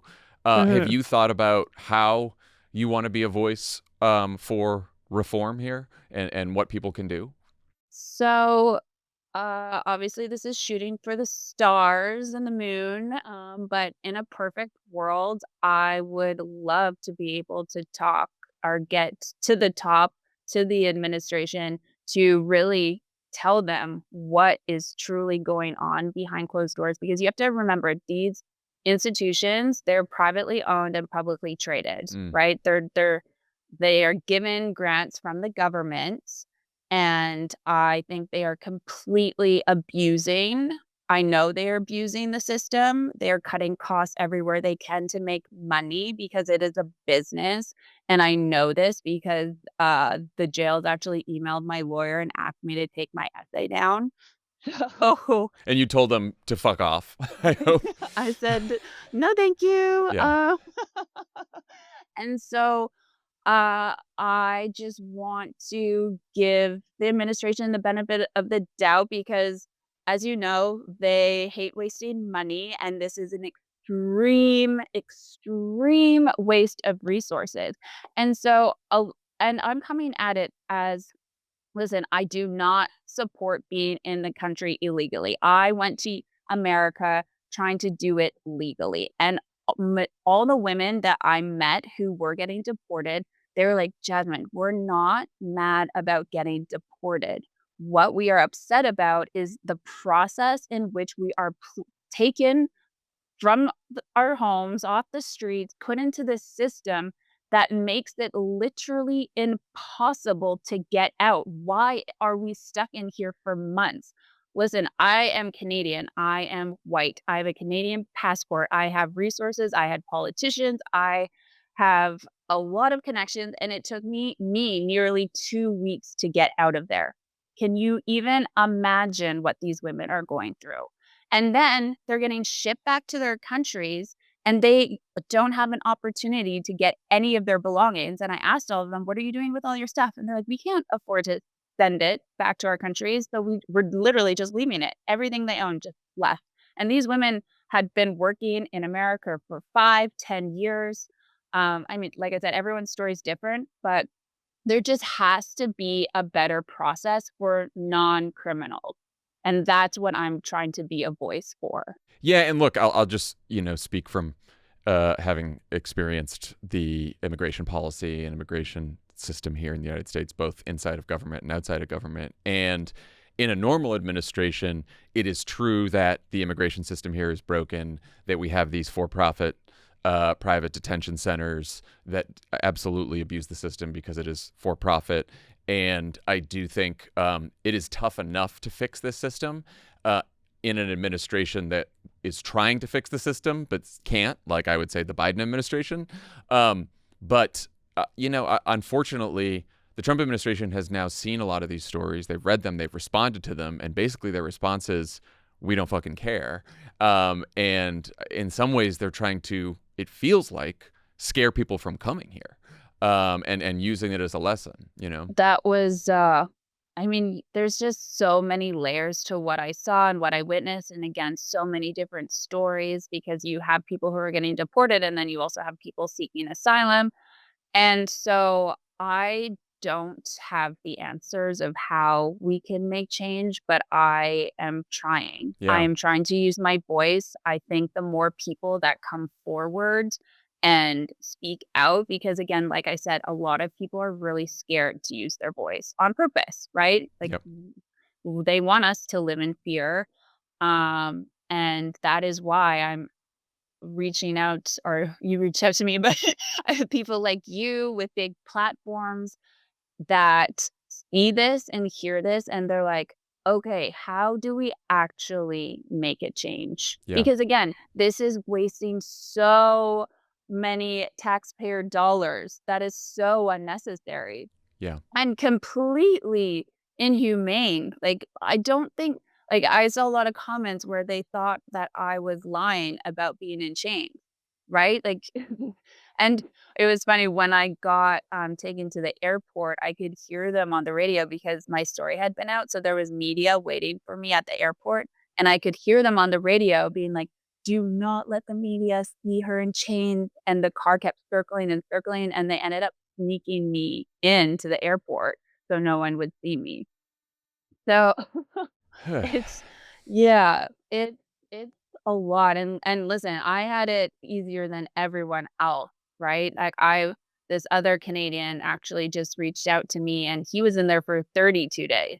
Have you thought about how you want to be a voice for reform here and what people can do? So, obviously, this is shooting for the stars and the moon. But in a perfect world, I would love to be able to talk or get to the top, to the administration, to really tell them what is truly going on behind closed doors. Because you have to remember, these institutions, they're privately owned and publicly traded, right? They are given grants from the government, and I think they are completely abusing. I know they are abusing the system. They are cutting costs everywhere they can to make money because it is a business. And I know this because the jails actually emailed my lawyer and asked me to take my essay down. So And you told them to fuck off, I hope. I said, no, thank you. Yeah. And so I just want to give the administration the benefit of the doubt because, as you know, they hate wasting money, and this is an extreme, extreme waste of resources. And so, and I'm coming at it as, listen, I do not support being in the country illegally. I went to America trying to do it legally. And all the women that I met who were getting deported, they were like, Jasmine, we're not mad about getting deported. What we are upset about is the process in which we are taken from our homes, off the streets, put into this system that makes it literally impossible to get out. Why are we stuck in here for months? Listen, I am Canadian. I am white. I have a Canadian passport. I have resources. I had politicians. I have a lot of connections, and it took me nearly 2 weeks to get out of there. Can you even imagine what these women are going through? And then they're getting shipped back to their countries, and they don't have an opportunity to get any of their belongings. And I asked all of them, what are you doing with all your stuff? And they're like, we can't afford to send it back to our countries. So we're literally just leaving it. Everything they own just left. And these women had been working in America for 5-10 years. I mean, like I said, everyone's story is different, but there just has to be a better process for non-criminals. And that's what I'm trying to be a voice for. Yeah, and look, I'll just, speak from having experienced the immigration policy and immigration system here in the United States, both inside of government and outside of government. And in a normal administration, it is true that the immigration system here is broken, that we have these for-profit private detention centers that absolutely abuse the system because it is for-profit. And I do think it is tough enough to fix this system in an administration that is trying to fix the system but can't, like I would say the Biden administration. Unfortunately, the Trump administration has now seen a lot of these stories. They've read them, they've responded to them, and basically their response is, we don't fucking care. And in some ways, they're trying to, it feels like, scare people from coming here. And using it as a lesson, That was, there's just so many layers to what I saw and what I witnessed. And again, so many different stories because you have people who are getting deported and then you also have people seeking asylum. And so I don't have the answers of how we can make change, but I am trying. Yeah. I am trying to use my voice. I think the more people that come forward and speak out, because again, like I said, a lot of people are really scared to use their voice on purpose, right? Like Yep. they want us to live in fear. And that is why I'm reaching out, or you reached out to me, but people like you with big platforms that see this and hear this and they're like, okay, how do we actually make it change? Yeah. Because again, this is wasting so many taxpayer dollars that is so unnecessary Yeah. and completely inhumane. Like, I don't think, like, I saw a lot of comments where they thought that I was lying about being in chains, right? Like, and it was funny when I got taken to the airport, I could hear them on the radio because my story had been out. So there was media waiting for me at the airport, and I could hear them on the radio being like, do not let the media see her in chains. And the car kept circling and circling, and they ended up sneaking me into the airport so no one would see me. So it's yeah, it's a lot. And listen, I had it easier than everyone else, right? Like this other Canadian actually just reached out to me and he was in there for 32 days.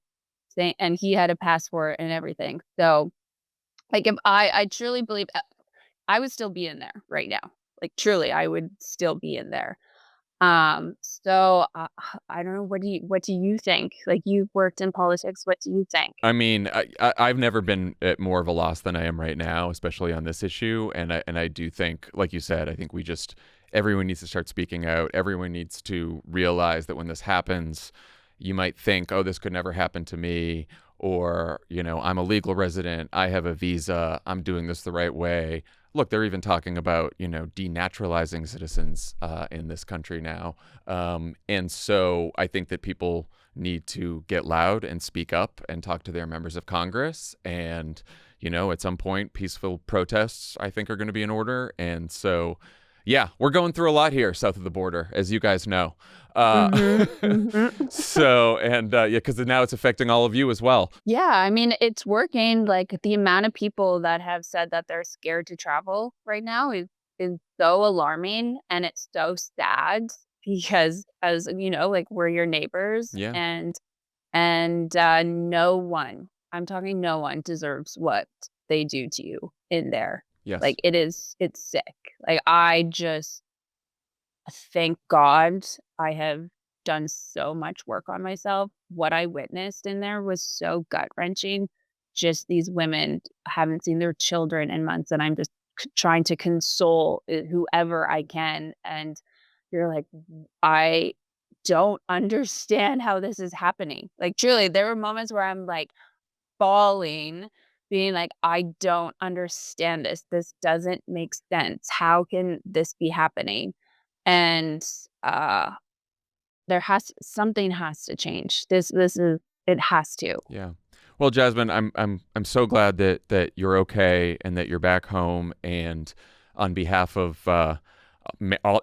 And he had a passport and everything. So like if I truly believe I would still be in there right now. Like truly I would still be in there. So I don't know. What do you think? Like you've worked in politics. What do you think? I mean, I've never been at more of a loss than I am right now, especially on this issue. And I do think, like you said, I think everyone needs to start speaking out. Everyone needs to realize that when this happens, you might think, oh, this could never happen to me. Or, I'm a legal resident. I have a visa. I'm doing this the right way. Look, they're even talking about, denaturalizing citizens in this country now. And so I think that people need to get loud and speak up and talk to their members of Congress. And, at some point, peaceful protests, I think, are going to be in order. And so, yeah, we're going through a lot here south of the border, as you guys know. So, and because now it's affecting all of you as well. Yeah, I mean, it's working. Like the amount of people that have said that they're scared to travel right now is so alarming, and it's so sad because, as you know, like we're your neighbors, Yeah. and no one, I'm talking no one deserves what they do to you in there. Yes. Like it's sick. Like I just thank God I have done so much work on myself. What I witnessed in there was so gut-wrenching. Just these women haven't seen their children in months, and I'm just trying to console whoever I can. And you're like, I don't understand how this is happening. Like, truly, there were moments where I'm like bawling, being like, I don't understand this. This doesn't make sense. How can this be happening? And something has to change. It has to. Yeah. Well, Jasmine, I'm so glad that you're okay and that you're back home. And on behalf of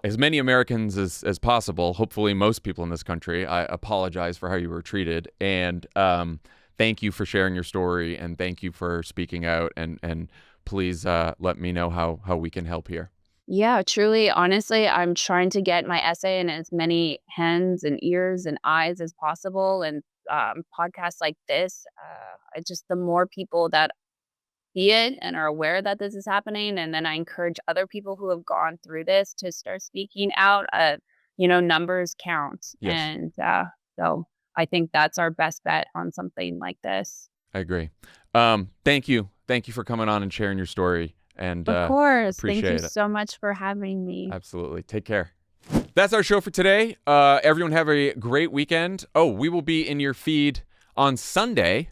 as many Americans as possible, hopefully most people in this country, I apologize for how you were treated. And thank you for sharing your story, and thank you for speaking out. And please let me know how we can help here. Yeah, truly, honestly, I'm trying to get my essay in as many hands and ears and eyes as possible. And podcasts like this, the more people that see it and are aware that this is happening, and then I encourage other people who have gone through this to start speaking out. Numbers count. Yes. And so I think that's our best bet on something like this. I agree. Thank you for coming on and sharing your story. And Of course. appreciate Thank you it. so much for having me. Absolutely. Take care. That's our show for today. Everyone have a great weekend. Oh, we will be in your feed on Sunday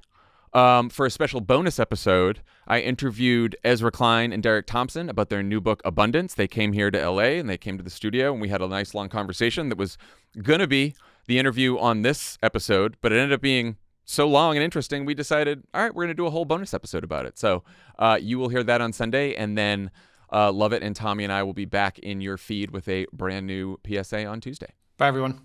for a special bonus episode. I interviewed Ezra Klein and Derek Thompson about their new book, Abundance. They came here to LA and they came to the studio, and we had a nice long conversation that was going to be the interview on this episode, but it ended up being so long and interesting, we decided, all right, we're going to do a whole bonus episode about it. So you will hear that on Sunday, and then Lovett and Tommy and I will be back in your feed with a brand new PSA on Tuesday. Bye, everyone.